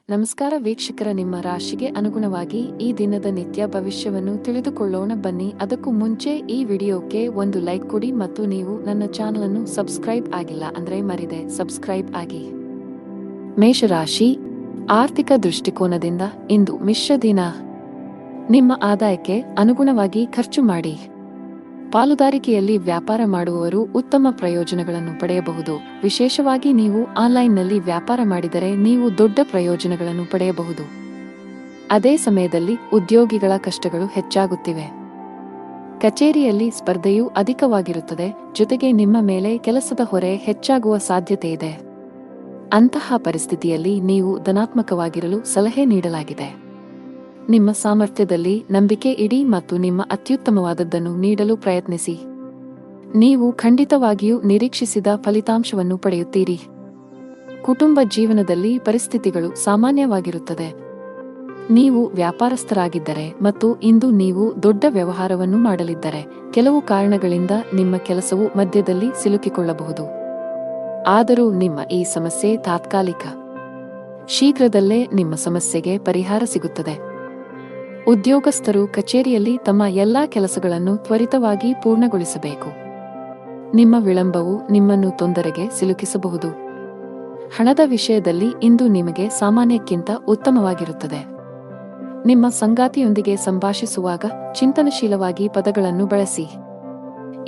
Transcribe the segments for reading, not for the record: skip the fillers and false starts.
ನಮಸ್ಕಾರ ವೀಕ್ಷಕರ, ನಿಮ್ಮ ರಾಶಿಗೆ ಅನುಗುಣವಾಗಿ ಈ ದಿನದ ನಿತ್ಯ ಭವಿಷ್ಯವನ್ನು ತಿಳಿದುಕೊಳ್ಳೋಣ ಬನ್ನಿ. ಅದಕ್ಕೂ ಮುಂಚೆ ಈ ವಿಡಿಯೋಕ್ಕೆ ಒಂದು ಲೈಕ್ ಕೊಡಿ ಮತ್ತು ನೀವು ನನ್ನ ಚಾನಲ್ ಅನ್ನು ಸಬ್ಸ್ಕ್ರೈಬ್ ಆಗಿಲ್ಲ ಅಂದ್ರೆ ಮರಿದೆ ಸಬ್ಸ್ಕ್ರೈಬ್ ಆಗಿ. ಮೇಷರಾಶಿ, ಆರ್ಥಿಕ ದೃಷ್ಟಿಕೋನದಿಂದ ಇಂದು ಮಿಶ್ರ ದಿನ. ನಿಮ್ಮ ಆದಾಯಕ್ಕೆ ಅನುಗುಣವಾಗಿ ಖರ್ಚು ಮಾಡಿ. ಪಾಲುದಾರಿಕೆಯಲ್ಲಿ ವ್ಯಾಪಾರ ಮಾಡುವವರು ಉತ್ತಮ ಪ್ರಯೋಜನಗಳನ್ನು ಪಡೆಯಬಹುದು. ವಿಶೇಷವಾಗಿ ನೀವು ಆನ್ಲೈನ್ನಲ್ಲಿ ವ್ಯಾಪಾರ ಮಾಡಿದರೆ ನೀವು ದೊಡ್ಡ ಪ್ರಯೋಜನಗಳನ್ನು ಪಡೆಯಬಹುದು. ಅದೇ ಸಮಯದಲ್ಲಿ ಉದ್ಯೋಗಿಗಳ ಕಷ್ಟಗಳು ಹೆಚ್ಚಾಗುತ್ತಿವೆ. ಕಚೇರಿಯಲ್ಲಿ ಸ್ಪರ್ಧೆಯೂ ಅಧಿಕವಾಗಿರುತ್ತದೆ, ಜೊತೆಗೆ ನಿಮ್ಮ ಮೇಲೆ ಕೆಲಸದ ಹೊರೆ ಹೆಚ್ಚಾಗುವ ಸಾಧ್ಯತೆ ಇದೆ. ಅಂತಹ ಪರಿಸ್ಥಿತಿಯಲ್ಲಿ ನೀವು ಧನಾತ್ಮಕವಾಗಿರಲು ಸಲಹೆ ನೀಡಲಾಗಿದೆ. ನಿಮ್ಮ ಸಾಮರ್ಥ್ಯದಲ್ಲಿ ನಂಬಿಕೆ ಇಡಿ ಮತ್ತು ನಿಮ್ಮ ಅತ್ಯುತ್ತಮವಾದದ್ದನ್ನು ನೀಡಲು ಪ್ರಯತ್ನಿಸಿ. ನೀವು ಖಂಡಿತವಾಗಿಯೂ ನಿರೀಕ್ಷಿಸಿದ ಫಲಿತಾಂಶವನ್ನು ಪಡೆಯುತ್ತೀರಿ. ಕುಟುಂಬ ಜೀವನದಲ್ಲಿ ಪರಿಸ್ಥಿತಿಗಳು ಸಾಮಾನ್ಯವಾಗಿರುತ್ತದೆ. ನೀವು ವ್ಯಾಪಾರಸ್ಥರಾಗಿದ್ದರೆ ಮತ್ತು ಇಂದು ನೀವು ದೊಡ್ಡ ವ್ಯವಹಾರವನ್ನು ಮಾಡಲಿದ್ದರೆ ಕೆಲವು ಕಾರಣಗಳಿಂದ ನಿಮ್ಮ ಕೆಲಸವು ಮಧ್ಯದಲ್ಲಿ ಸಿಲುಕಿಕೊಳ್ಳಬಹುದು. ಆದರೂ ನಿಮ್ಮ ಈ ಸಮಸ್ಯೆ ತಾತ್ಕಾಲಿಕ. ಶೀಘ್ರದಲ್ಲೇ ನಿಮ್ಮ ಸಮಸ್ಯೆಗೆ ಪರಿಹಾರ ಸಿಗುತ್ತದೆ. ಉದ್ಯೋಗಸ್ಥರು ಕಚೇರಿಯಲ್ಲಿ ತಮ್ಮ ಎಲ್ಲಾ ಕೆಲಸಗಳನ್ನು ತ್ವರಿತವಾಗಿ ಪೂರ್ಣಗೊಳಿಸಬೇಕು. ನಿಮ್ಮ ವಿಳಂಬವು ನಿಮ್ಮನ್ನು ತೊಂದರೆಗೆ ಸಿಲುಕಿಸಬಹುದು. ಹಣದ ವಿಷಯದಲ್ಲಿ ಇಂದು ನಿಮಗೆ ಸಾಮಾನ್ಯಕ್ಕಿಂತ ಉತ್ತಮವಾಗಿರುತ್ತದೆ. ನಿಮ್ಮ ಸಂಗಾತಿಯೊಂದಿಗೆ ಸಂಭಾಷಿಸುವಾಗ ಚಿಂತನಶೀಲವಾಗಿ ಪದಗಳನ್ನು ಬಳಸಿ.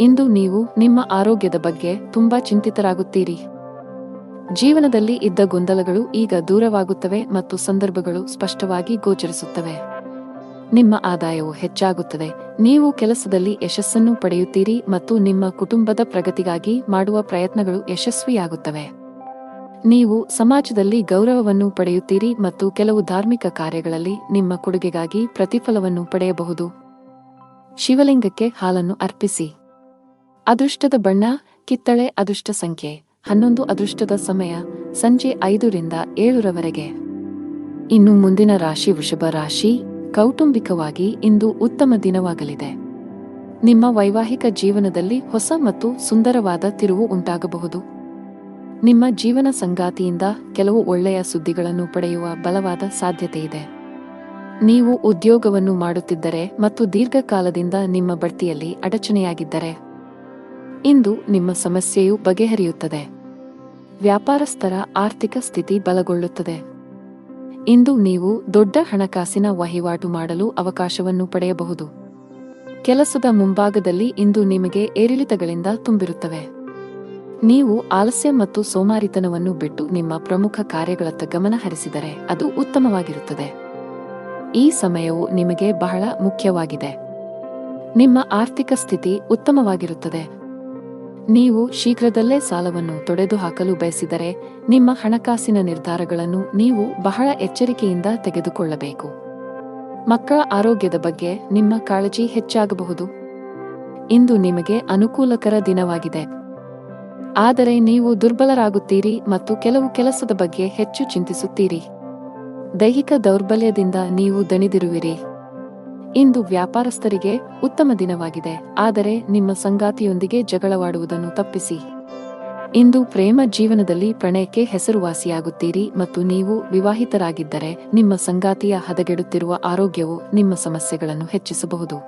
ಇಂದು ನೀವು ನಿಮ್ಮ ಆರೋಗ್ಯದ ಬಗ್ಗೆ ತುಂಬಾ ಚಿಂತಿತರಾಗುತ್ತೀರಿ. ಜೀವನದಲ್ಲಿ ಇದ್ದ ಗೊಂದಲಗಳು ಈಗ ದೂರವಾಗುತ್ತವೆ ಮತ್ತು ಸಂದರ್ಭಗಳು ಸ್ಪಷ್ಟವಾಗಿ ಗೋಚರಿಸುತ್ತವೆ. ನಿಮ್ಮ ಆದಾಯವು ಹೆಚ್ಚಾಗುತ್ತದೆ. ನೀವು ಕೆಲಸದಲ್ಲಿ ಯಶಸ್ಸನ್ನು ಪಡೆಯುತ್ತೀರಿ ಮತ್ತು ನಿಮ್ಮ ಕುಟುಂಬದ ಪ್ರಗತಿಗಾಗಿ ಮಾಡುವ ಪ್ರಯತ್ನಗಳು ಯಶಸ್ವಿಯಾಗುತ್ತವೆ. ನೀವು ಸಮಾಜದಲ್ಲಿ ಗೌರವವನ್ನು ಪಡೆಯುತ್ತೀರಿ ಮತ್ತು ಕೆಲವು ಧಾರ್ಮಿಕ ಕಾರ್ಯಗಳಲ್ಲಿ ನಿಮ್ಮ ಕೊಡುಗೆಗಾಗಿ ಪ್ರತಿಫಲವನ್ನು ಪಡೆಯಬಹುದು. ಶಿವಲಿಂಗಕ್ಕೆ ಹಾಲನ್ನು ಅರ್ಪಿಸಿ. ಅದೃಷ್ಟದ ಬಣ್ಣ ಕಿತ್ತಳೆ. ಅದೃಷ್ಟ ಸಂಖ್ಯೆ 11. ಅದೃಷ್ಟದ ಸಮಯ ಸಂಜೆ 5ರಿಂದ 7ರವರೆಗೆ. ಇನ್ನು ಮುಂದಿನ ರಾಶಿ ವೃಷಭ ರಾಶಿ. ಕೌಟುಂಬಿಕವಾಗಿ ಇಂದು ಉತ್ತಮ ದಿನವಾಗಲಿದೆ. ನಿಮ್ಮ ವೈವಾಹಿಕ ಜೀವನದಲ್ಲಿ ಹೊಸ ಮತ್ತು ಸುಂದರವಾದ ತಿರುವು ಉಂಟಾಗಬಹುದು. ನಿಮ್ಮ ಜೀವನ ಸಂಗಾತಿಯಿಂದ ಕೆಲವು ಒಳ್ಳೆಯ ಸುದ್ದಿಗಳನ್ನು ಪಡೆಯುವ ಬಲವಾದ ಸಾಧ್ಯತೆಯಿದೆ. ನೀವು ಉದ್ಯೋಗವನ್ನು ಮಾಡುತ್ತಿದ್ದರೆ ಮತ್ತು ದೀರ್ಘಕಾಲದಿಂದ ನಿಮ್ಮ ಬಡ್ತಿಯಲ್ಲಿ ಅಡಚಣೆಯಾಗಿದ್ದರೆ ಇಂದು ನಿಮ್ಮ ಸಮಸ್ಯೆಯು ಬಗೆಹರಿಯುತ್ತದೆ. ವ್ಯಾಪಾರಸ್ಥರ ಆರ್ಥಿಕ ಸ್ಥಿತಿ ಬಲಗೊಳ್ಳುತ್ತದೆ. ಇಂದು ನೀವು ದೊಡ್ಡ ಹಣಕಾಸಿನ ವಹಿವಾಟು ಮಾಡಲು ಅವಕಾಶವನ್ನು ಪಡೆಯಬಹುದು. ಕೆಲಸದ ಮುಂಭಾಗದಲ್ಲಿ ಇಂದು ನಿಮಗೆ ಏರಿಳಿತಗಳಿಂದ ತುಂಬಿರುತ್ತವೆ. ನೀವು ಆಲಸ್ಯ ಮತ್ತು ಸೋಮಾರಿತನವನ್ನು ಬಿಟ್ಟು ನಿಮ್ಮ ಪ್ರಮುಖ ಕಾರ್ಯಗಳತ್ತ ಗಮನ ಹರಿಸಿದರೆ ಅದು ಉತ್ತಮವಾಗಿರುತ್ತದೆ. ಈ ಸಮಯವು ನಿಮಗೆ ಬಹಳ ಮುಖ್ಯವಾಗಿದೆ. ನಿಮ್ಮ ಆರ್ಥಿಕ ಸ್ಥಿತಿ ಉತ್ತಮವಾಗಿರುತ್ತದೆ. ನೀವು ಶೀಘ್ರದಲ್ಲೇ ಸಾಲವನ್ನು ತೊಡೆದುಹಾಕಲು ಬಯಸಿದರೆ ನಿಮ್ಮ ಹಣಕಾಸಿನ ನಿರ್ಧಾರಗಳನ್ನು ನೀವು ಬಹಳ ಎಚ್ಚರಿಕೆಯಿಂದ ತೆಗೆದುಕೊಳ್ಳಬೇಕು. ಮಕ್ಕಳ ಆರೋಗ್ಯದ ಬಗ್ಗೆ ನಿಮ್ಮ ಕಾಳಜಿ ಹೆಚ್ಚಾಗಬಹುದು. ಇಂದು ನಿಮಗೆ ಅನುಕೂಲಕರ ದಿನವಾಗಿದೆ. ಆದರೆ ನೀವು ದುರ್ಬಲರಾಗುತ್ತೀರಿ ಮತ್ತು ಕೆಲವು ಕೆಲಸದ ಬಗ್ಗೆ ಹೆಚ್ಚು ಚಿಂತಿಸುತ್ತೀರಿ. ದೈಹಿಕ ದೌರ್ಬಲ್ಯದಿಂದ ನೀವು ದಣಿದಿರುವಿರಿ. ಇಂದು ವ್ಯಾಪಾರಸ್ಥರಿಗೆ ಉತ್ತಮ ದಿನವಾಗಿದೆ, ಆದರೆ ನಿಮ್ಮ ಸಂಗಾತಿಯೊಂದಿಗೆ ಜಗಳವಾಡುವುದನ್ನು ತಪ್ಪಿಸಿ. ಇಂದು ಪ್ರೇಮ ಜೀವನದಲ್ಲಿ ಪ್ರಣಯಕ್ಕೆ ಹೆಸರುವಾಸಿಯಾಗುತ್ತೀರಿ ಮತ್ತು ನೀವು ವಿವಾಹಿತರಾಗಿದ್ದರೆ ನಿಮ್ಮ ಸಂಗಾತಿಯ ಹದಗೆಡುತ್ತಿರುವ ಆರೋಗ್ಯವು ನಿಮ್ಮ ಸಮಸ್ಯೆಗಳನ್ನು ಹೆಚ್ಚಿಸಬಹುದು.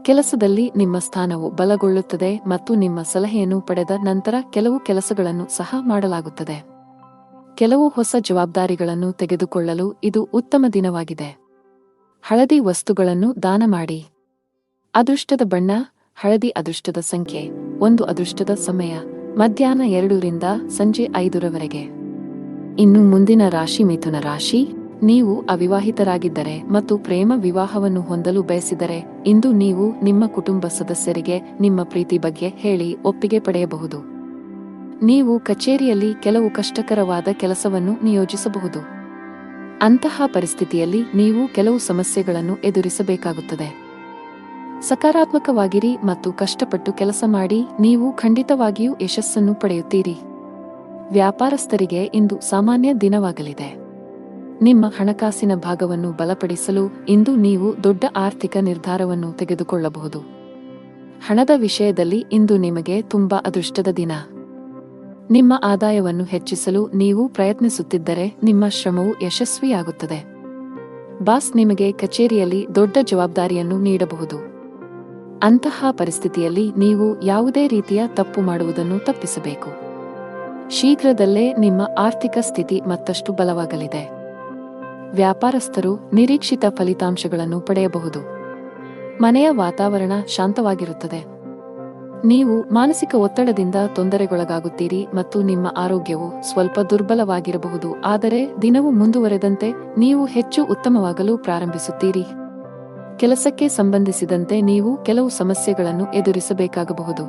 ಕೆಲಸದಲ್ಲಿ ನಿಮ್ಮ ಸ್ಥಾನವು ಬಲಗೊಳ್ಳುತ್ತದೆ ಮತ್ತು ನಿಮ್ಮ ಸಲಹೆಯನ್ನು ಪಡೆದ ನಂತರ ಕೆಲವು ಕೆಲಸಗಳನ್ನು ಸಹ ಮಾಡಲಾಗುತ್ತದೆ. ಕೆಲವು ಹೊಸ ಜವಾಬ್ದಾರಿಗಳನ್ನು ತೆಗೆದುಕೊಳ್ಳಲು ಇದು ಉತ್ತಮ ದಿನವಾಗಿದೆ. ಹಳದಿ ವಸ್ತುಗಳನ್ನು ದಾನ ಮಾಡಿ. ಅದೃಷ್ಟದ ಬಣ್ಣ ಹಳದಿ. ಅದೃಷ್ಟದ ಸಂಖ್ಯೆ 1. ಅದೃಷ್ಟದ ಸಮಯ ಮಧ್ಯಾಹ್ನ 2ರಿಂದ ಸಂಜೆ 5ರವರೆಗೆ. ಇನ್ನು ಮುಂದಿನ ರಾಶಿ ಮಿಥುನ ರಾಶಿ. ನೀವು ಅವಿವಾಹಿತರಾಗಿದ್ದರೆ ಮತ್ತು ಪ್ರೇಮ ವಿವಾಹವನ್ನು ಹೊಂದಲು ಬಯಸಿದರೆ ಇಂದು ನೀವು ನಿಮ್ಮ ಕುಟುಂಬ ಸದಸ್ಯರಿಗೆ ನಿಮ್ಮ ಪ್ರೀತಿ ಬಗ್ಗೆ ಹೇಳಿ ಒಪ್ಪಿಗೆ ಪಡೆಯಬಹುದು. ನೀವು ಕಚೇರಿಯಲ್ಲಿ ಕೆಲವು ಕಷ್ಟಕರವಾದ ಕೆಲಸವನ್ನು ನಿಯೋಜಿಸಬಹುದು. ಅಂತಹ ಪರಿಸ್ಥಿತಿಯಲ್ಲಿ ನೀವು ಕೆಲವು ಸಮಸ್ಯೆಗಳನ್ನು ಎದುರಿಸಬೇಕಾಗುತ್ತದೆ. ಸಕಾರಾತ್ಮಕವಾಗಿರಿ ಮತ್ತು ಕಷ್ಟಪಟ್ಟು ಕೆಲಸ ಮಾಡಿ. ನೀವು ಖಂಡಿತವಾಗಿಯೂ ಯಶಸ್ಸನ್ನು ಪಡೆಯುತ್ತೀರಿ. ವ್ಯಾಪಾರಸ್ಥರಿಗೆ ಇಂದು ಸಾಮಾನ್ಯ ದಿನವಾಗಲಿದೆ. ನಿಮ್ಮ ಹಣಕಾಸಿನ ಭಾಗವನ್ನು ಬಲಪಡಿಸಲು ಇಂದು ನೀವು ದೊಡ್ಡ ಆರ್ಥಿಕ ನಿರ್ಧಾರವನ್ನು ತೆಗೆದುಕೊಳ್ಳಬಹುದು. ಹಣದ ವಿಷಯದಲ್ಲಿ ಇಂದು ನಿಮಗೆ ತುಂಬಾ ಅದೃಷ್ಟದ ದಿನ. ನಿಮ್ಮ ಆದಾಯವನ್ನು ಹೆಚ್ಚಿಸಲು ನೀವು ಪ್ರಯತ್ನಿಸುತ್ತಿದ್ದರೆ ನಿಮ್ಮ ಶ್ರಮವು ಯಶಸ್ವಿಯಾಗುತ್ತದೆ. ಬಾಸ್ ನಿಮಗೆ ಕಚೇರಿಯಲ್ಲಿ ದೊಡ್ಡ ಜವಾಬ್ದಾರಿಯನ್ನು ನೀಡಬಹುದು. ಅಂತಹ ಪರಿಸ್ಥಿತಿಯಲ್ಲಿ ನೀವು ಯಾವುದೇ ರೀತಿಯ ತಪ್ಪು ಮಾಡುವುದನ್ನು ತಪ್ಪಿಸಬೇಕು. ಶೀಘ್ರದಲ್ಲೇ ನಿಮ್ಮ ಆರ್ಥಿಕ ಸ್ಥಿತಿ ಮತ್ತಷ್ಟು ಬಲವಾಗಲಿದೆ. ವ್ಯಾಪಾರಸ್ಥರು ನಿರೀಕ್ಷಿತ ಫಲಿತಾಂಶಗಳನ್ನು ಪಡೆಯಬಹುದು. ಮನೆಯ ವಾತಾವರಣ ಶಾಂತವಾಗಿರುತ್ತದೆ. ನೀವು ಮಾನಸಿಕ ಒತ್ತಡದಿಂದ ತೊಂದರೆಗೊಳಗಾಗುತ್ತೀರಿ ಮತ್ತು ನಿಮ್ಮ ಆರೋಗ್ಯವು ಸ್ವಲ್ಪ ದುರ್ಬಲವಾಗಿರಬಹುದು. ಆದರೆ ದಿನವು ಮುಂದುವರೆದಂತೆ ನೀವು ಹೆಚ್ಚು ಉತ್ತಮವಾಗಲು ಪ್ರಾರಂಭಿಸುತ್ತೀರಿ. ಕೆಲಸಕ್ಕೆ ಸಂಬಂಧಿಸಿದಂತೆ ನೀವು ಕೆಲವು ಸಮಸ್ಯೆಗಳನ್ನು ಎದುರಿಸಬೇಕಾಗಬಹುದು.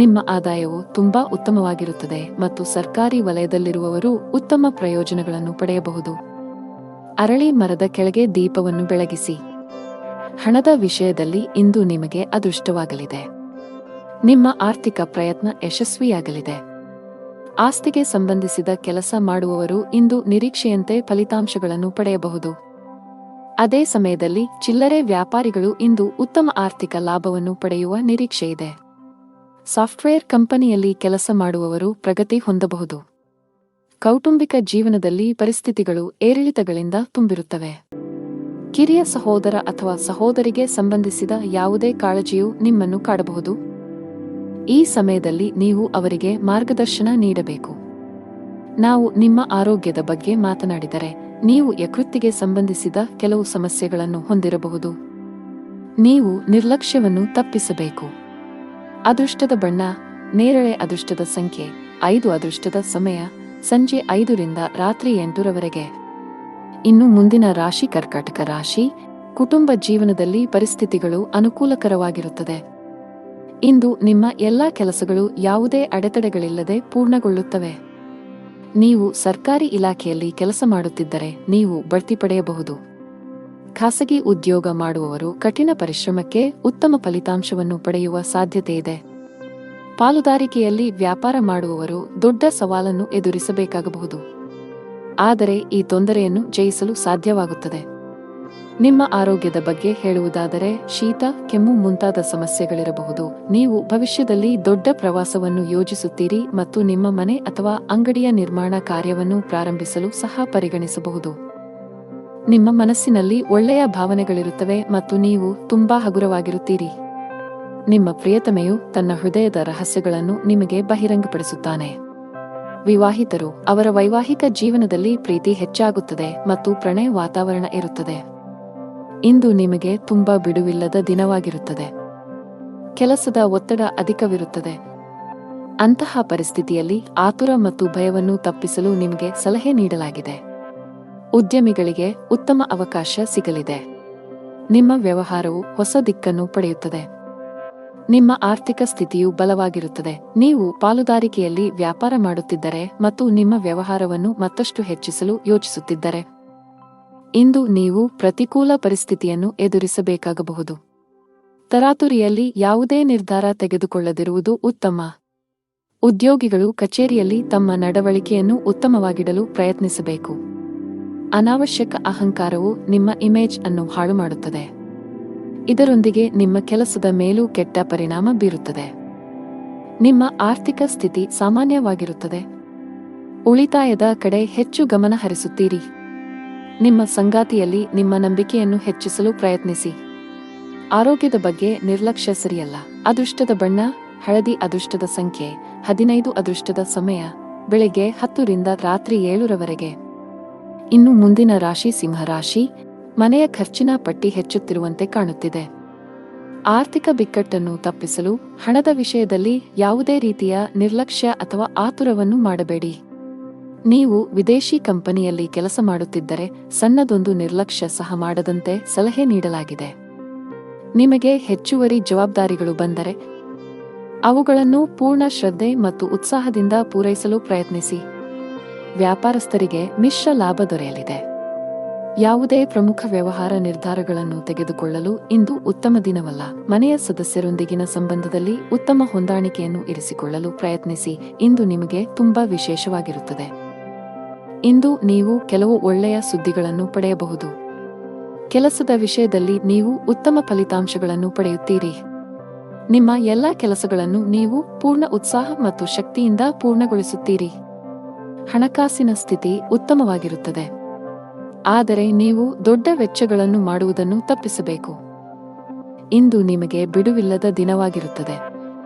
ನಿಮ್ಮ ಆದಾಯವು ತುಂಬಾ ಉತ್ತಮವಾಗಿರುತ್ತದೆ ಮತ್ತು ಸರ್ಕಾರಿ ವಲಯದಲ್ಲಿರುವವರು ಉತ್ತಮ ಪ್ರಯೋಜನಗಳನ್ನು ಪಡೆಯಬಹುದು. ಅರಳಿ ಮರದ ಕೆಳಗೆ ದೀಪವನ್ನು ಬೆಳಗಿಸಿ. ಹಣದ ವಿಷಯದಲ್ಲಿ ಇಂದು ನಿಮಗೆ ಅದೃಷ್ಟವಾಗಲಿದೆ. ನಿಮ್ಮ ಆರ್ಥಿಕ ಪ್ರಯತ್ನ ಯಶಸ್ವಿಯಾಗಲಿದೆ. ಆಸ್ತಿಗೆ ಸಂಬಂಧಿಸಿದ ಕೆಲಸ ಮಾಡುವವರು ಇಂದು ನಿರೀಕ್ಷೆಯಂತೆ ಫಲಿತಾಂಶಗಳನ್ನು ಪಡೆಯಬಹುದು. ಅದೇ ಸಮಯದಲ್ಲಿ ಚಿಲ್ಲರೆ ವ್ಯಾಪಾರಿಗಳು ಇಂದು ಉತ್ತಮ ಆರ್ಥಿಕ ಲಾಭವನ್ನು ಪಡೆಯುವ ನಿರೀಕ್ಷೆಯಿದೆ. ಸಾಫ್ಟ್ವೇರ್ ಕಂಪನಿಯಲ್ಲಿ ಕೆಲಸ ಮಾಡುವವರು ಪ್ರಗತಿ ಹೊಂದಬಹುದು. ಕೌಟುಂಬಿಕ ಜೀವನದಲ್ಲಿ ಪರಿಸ್ಥಿತಿಗಳು ಏರಿಳಿತಗಳಿಂದ ತುಂಬಿರುತ್ತವೆ. ಕಿರಿಯ ಸಹೋದರ ಅಥವಾ ಸಹೋದರಿಗೆ ಸಂಬಂಧಿಸಿದ ಯಾವುದೇ ಕಾಳಜಿಯು ನಿಮ್ಮನ್ನು ಕಾಡಬಹುದು. ಈ ಸಮಯದಲ್ಲಿ ನೀವು ಅವರಿಗೆ ಮಾರ್ಗದರ್ಶನ ನೀಡಬೇಕು. ನಾವು ನಿಮ್ಮ ಆರೋಗ್ಯದ ಬಗ್ಗೆ ಮಾತನಾಡಿದರೆ ನೀವು ಯಕೃತ್ತಿಗೆ ಸಂಬಂಧಿಸಿದ ಕೆಲವು ಸಮಸ್ಯೆಗಳನ್ನು ಹೊಂದಿರಬಹುದು. ನೀವು ನಿರ್ಲಕ್ಷ್ಯವನ್ನು ತಪ್ಪಿಸಬೇಕು. ಅದೃಷ್ಟದ ಬಣ್ಣ ನೇರಳೆ. ಅದೃಷ್ಟದ ಸಂಖ್ಯೆ 5. ಅದೃಷ್ಟದ ಸಮಯ ಸಂಜೆ 5 ರಿಂದ ರಾತ್ರಿ 8 ರವರೆಗೆ. ಇನ್ನು ಮುಂದಿನ ರಾಶಿ ಕರ್ಕಾಟಕ ರಾಶಿ. ಕುಟುಂಬ ಜೀವನದಲ್ಲಿ ಪರಿಸ್ಥಿತಿಗಳು ಅನುಕೂಲಕರವಾಗಿರುತ್ತದೆ. ಇಂದು ನಿಮ್ಮ ಎಲ್ಲಾ ಕೆಲಸಗಳು ಯಾವುದೇ ಅಡೆತಡೆಗಳಿಲ್ಲದೆ ಪೂರ್ಣಗೊಳ್ಳುತ್ತವೆ. ನೀವು ಸರ್ಕಾರಿ ಇಲಾಖೆಯಲ್ಲಿ ಕೆಲಸ ಮಾಡುತ್ತಿದ್ದರೆ ನೀವು ಬಡ್ತಿ ಪಡೆಯಬಹುದು. ಖಾಸಗಿ ಉದ್ಯೋಗ ಮಾಡುವವರು ಕಠಿಣ ಪರಿಶ್ರಮಕ್ಕೆ ಉತ್ತಮ ಫಲಿತಾಂಶವನ್ನು ಪಡೆಯುವ ಸಾಧ್ಯತೆಯಿದೆ. ಪಾಲುದಾರಿಕೆಯಲ್ಲಿ ವ್ಯಾಪಾರ ಮಾಡುವವರು ದೊಡ್ಡ ಸವಾಲನ್ನು ಎದುರಿಸಬೇಕಾಗಬಹುದು. ಆದರೆ ಈ ತೊಂದರೆಯನ್ನು ಜಯಿಸಲು ಸಾಧ್ಯವಾಗುತ್ತದೆ. ನಿಮ್ಮ ಆರೋಗ್ಯದ ಬಗ್ಗೆ ಹೇಳುವುದಾದರೆ ಶೀತ, ಕೆಮ್ಮು ಮುಂತಾದ ಸಮಸ್ಯೆಗಳಿರಬಹುದು. ನೀವು ಭವಿಷ್ಯದಲ್ಲಿ ದೊಡ್ಡ ಪ್ರವಾಸವನ್ನು ಯೋಜಿಸುತ್ತೀರಿ ಮತ್ತು ನಿಮ್ಮ ಮನೆ ಅಥವಾ ಅಂಗಡಿಯ ನಿರ್ಮಾಣ ಕಾರ್ಯವನ್ನು ಪ್ರಾರಂಭಿಸಲು ಸಹ ಪರಿಗಣಿಸಬಹುದು. ನಿಮ್ಮ ಮನಸ್ಸಿನಲ್ಲಿ ಒಳ್ಳೆಯ ಭಾವನೆಗಳಿರುತ್ತವೆ ಮತ್ತು ನೀವು ತುಂಬಾ ಹಗುರವಾಗಿರುತ್ತೀರಿ. ನಿಮ್ಮ ಪ್ರಿಯತಮೆಯು ತನ್ನ ಹೃದಯದ ರಹಸ್ಯಗಳನ್ನು ನಿಮಗೆ ಬಹಿರಂಗಪಡಿಸುತ್ತಾನೆ. ವಿವಾಹಿತರು ಅವರ ವೈವಾಹಿಕ ಜೀವನದಲ್ಲಿ ಪ್ರೀತಿ ಹೆಚ್ಚಾಗುತ್ತದೆ ಮತ್ತು ಪ್ರಣಯ ವಾತಾವರಣ ಇರುತ್ತದೆ. ಇಂದು ನಿಮಗೆ ತುಂಬಾ ಬಿಡುವಿಲ್ಲದ ದಿನವಾಗಿರುತ್ತದೆ. ಕೆಲಸದ ಒತ್ತಡ ಅಧಿಕವಿರುತ್ತದೆ. ಅಂತಹ ಪರಿಸ್ಥಿತಿಯಲ್ಲಿ ಆತುರ ಮತ್ತು ಭಯವನ್ನು ತಪ್ಪಿಸಲು ನಿಮಗೆ ಸಲಹೆ ನೀಡಲಾಗಿದೆ. ಉದ್ಯಮಿಗಳಿಗೆ ಉತ್ತಮ ಅವಕಾಶ ಸಿಗಲಿದೆ. ನಿಮ್ಮ ವ್ಯವಹಾರವು ಹೊಸ ದಿಕ್ಕನ್ನು ಪಡೆಯುತ್ತದೆ. ನಿಮ್ಮ ಆರ್ಥಿಕ ಸ್ಥಿತಿಯು ಬಲವಾಗಿರುತ್ತದೆ. ನೀವು ಪಾಲುದಾರಿಕೆಯಲ್ಲಿ ವ್ಯಾಪಾರ ಮಾಡುತ್ತಿದ್ದರೆ ಮತ್ತು ನಿಮ್ಮ ವ್ಯವಹಾರವನ್ನು ಮತ್ತಷ್ಟು ಹೆಚ್ಚಿಸಲು ಯೋಚಿಸುತ್ತಿದ್ದರೆ ಇಂದು ನೀವು ಪ್ರತಿಕೂಲ ಪರಿಸ್ಥಿತಿಯನ್ನು ಎದುರಿಸಬೇಕಾಗಬಹುದು. ತರಾತುರಿಯಲ್ಲಿ ಯಾವುದೇ ನಿರ್ಧಾರ ತೆಗೆದುಕೊಳ್ಳದಿರುವುದು ಉತ್ತಮ. ಉದ್ಯೋಗಿಗಳು ಕಚೇರಿಯಲ್ಲಿ ತಮ್ಮ ನಡವಳಿಕೆಯನ್ನು ಉತ್ತಮವಾಗಿಡಲು ಪ್ರಯತ್ನಿಸಬೇಕು. ಅನಾವಶ್ಯಕ ಅಹಂಕಾರವು ನಿಮ್ಮ ಇಮೇಜ್ ಅನ್ನು ಹಾಳು ಮಾಡುತ್ತದೆ. ಇದರೊಂದಿಗೆ ನಿಮ್ಮ ಕೆಲಸದ ಮೇಲೂ ಕೆಟ್ಟ ಪರಿಣಾಮ ಬೀರುತ್ತದೆ. ನಿಮ್ಮ ಆರ್ಥಿಕ ಸ್ಥಿತಿ ಸಾಮಾನ್ಯವಾಗಿರುತ್ತದೆ. ಉಳಿತಾಯದ ಕಡೆ ಹೆಚ್ಚು ಗಮನ ಹರಿಸುತ್ತೀರಿ. ನಿಮ್ಮ ಸಂಗಾತಿಯಲ್ಲಿ ನಿಮ್ಮ ನಂಬಿಕೆಯನ್ನು ಹೆಚ್ಚಿಸಲು ಪ್ರಯತ್ನಿಸಿ. ಆರೋಗ್ಯದ ಬಗ್ಗೆ ನಿರ್ಲಕ್ಷ್ಯ ಸರಿಯಲ್ಲ. ಅದೃಷ್ಟದ ಬಣ್ಣ ಹಳದಿ. ಅದೃಷ್ಟದ ಸಂಖ್ಯೆ 15. ಅದೃಷ್ಟದ ಸಮಯ ಬೆಳಿಗ್ಗೆ 10 ರಿಂದ ರಾತ್ರಿ 7 ರವರೆಗೆ. ಇನ್ನು ಮುಂದಿನ ರಾಶಿ ಸಿಂಹರಾಶಿ. ಮನೆಯ ಖರ್ಚಿನ ಪಟ್ಟಿ ಹೆಚ್ಚುತ್ತಿರುವಂತೆ ಕಾಣುತ್ತಿದೆ. ಆರ್ಥಿಕ ಬಿಕ್ಕಟ್ಟನ್ನು ತಪ್ಪಿಸಲು ಹಣದ ವಿಷಯದಲ್ಲಿ ಯಾವುದೇ ರೀತಿಯ ನಿರ್ಲಕ್ಷ್ಯ ಅಥವಾ ಆತುರವನ್ನು ಮಾಡಬೇಡಿ. ನೀವು ವಿದೇಶಿ ಕಂಪನಿಯಲ್ಲಿ ಕೆಲಸ ಮಾಡುತ್ತಿದ್ದರೆ ಸಣ್ಣದೊಂದು ನಿರ್ಲಕ್ಷ್ಯ ಸಹ ಮಾಡದಂತೆ ಸಲಹೆ ನೀಡಲಾಗಿದೆ. ನಿಮಗೆ ಹೆಚ್ಚುವರಿ ಜವಾಬ್ದಾರಿಗಳು ಬಂದರೆ ಅವುಗಳನ್ನು ಪೂರ್ಣ ಶ್ರದ್ಧೆ ಮತ್ತು ಉತ್ಸಾಹದಿಂದ ಪೂರೈಸಲು ಪ್ರಯತ್ನಿಸಿ. ವ್ಯಾಪಾರಸ್ಥರಿಗೆ ಮಿಶ್ರ ಲಾಭ ದೊರೆಯಲಿದೆ. ಯಾವುದೇ ಪ್ರಮುಖ ವ್ಯವಹಾರ ನಿರ್ಧಾರಗಳನ್ನು ತೆಗೆದುಕೊಳ್ಳಲು ಇಂದು ಉತ್ತಮ ದಿನವಲ್ಲ. ಮನೆಯ ಸದಸ್ಯರೊಂದಿಗಿನ ಸಂಬಂಧದಲ್ಲಿ ಉತ್ತಮ ಹೊಂದಾಣಿಕೆಯನ್ನು ಇರಿಸಿಕೊಳ್ಳಲು ಪ್ರಯತ್ನಿಸಿ. ಇಂದು ನಿಮಗೆ ತುಂಬಾ ವಿಶೇಷವಾಗಿರುತ್ತದೆ. ಇಂದು ನೀವು ಕೆಲವು ಒಳ್ಳೆಯ ಸುದ್ದಿಗಳನ್ನು ಪಡೆಯಬಹುದು. ಕೆಲಸದ ವಿಷಯದಲ್ಲಿ ನೀವು ಉತ್ತಮ ಫಲಿತಾಂಶಗಳನ್ನು ಪಡೆಯುತ್ತೀರಿ. ನಿಮ್ಮ ಎಲ್ಲಾ ಕೆಲಸಗಳನ್ನು ನೀವು ಪೂರ್ಣ ಉತ್ಸಾಹ ಮತ್ತು ಶಕ್ತಿಯಿಂದ ಪೂರ್ಣಗೊಳಿಸುತ್ತೀರಿ. ಹಣಕಾಸಿನ ಸ್ಥಿತಿ ಉತ್ತಮವಾಗಿರುತ್ತದೆ. ಆದರೆ ನೀವು ದೊಡ್ಡ ವೆಚ್ಚಗಳನ್ನು ಮಾಡುವುದನ್ನು ತಪ್ಪಿಸಬೇಕು. ಇಂದು ನಿಮಗೆ ಬಿಡುವಿಲ್ಲದ ದಿನವಾಗಿರುತ್ತದೆ.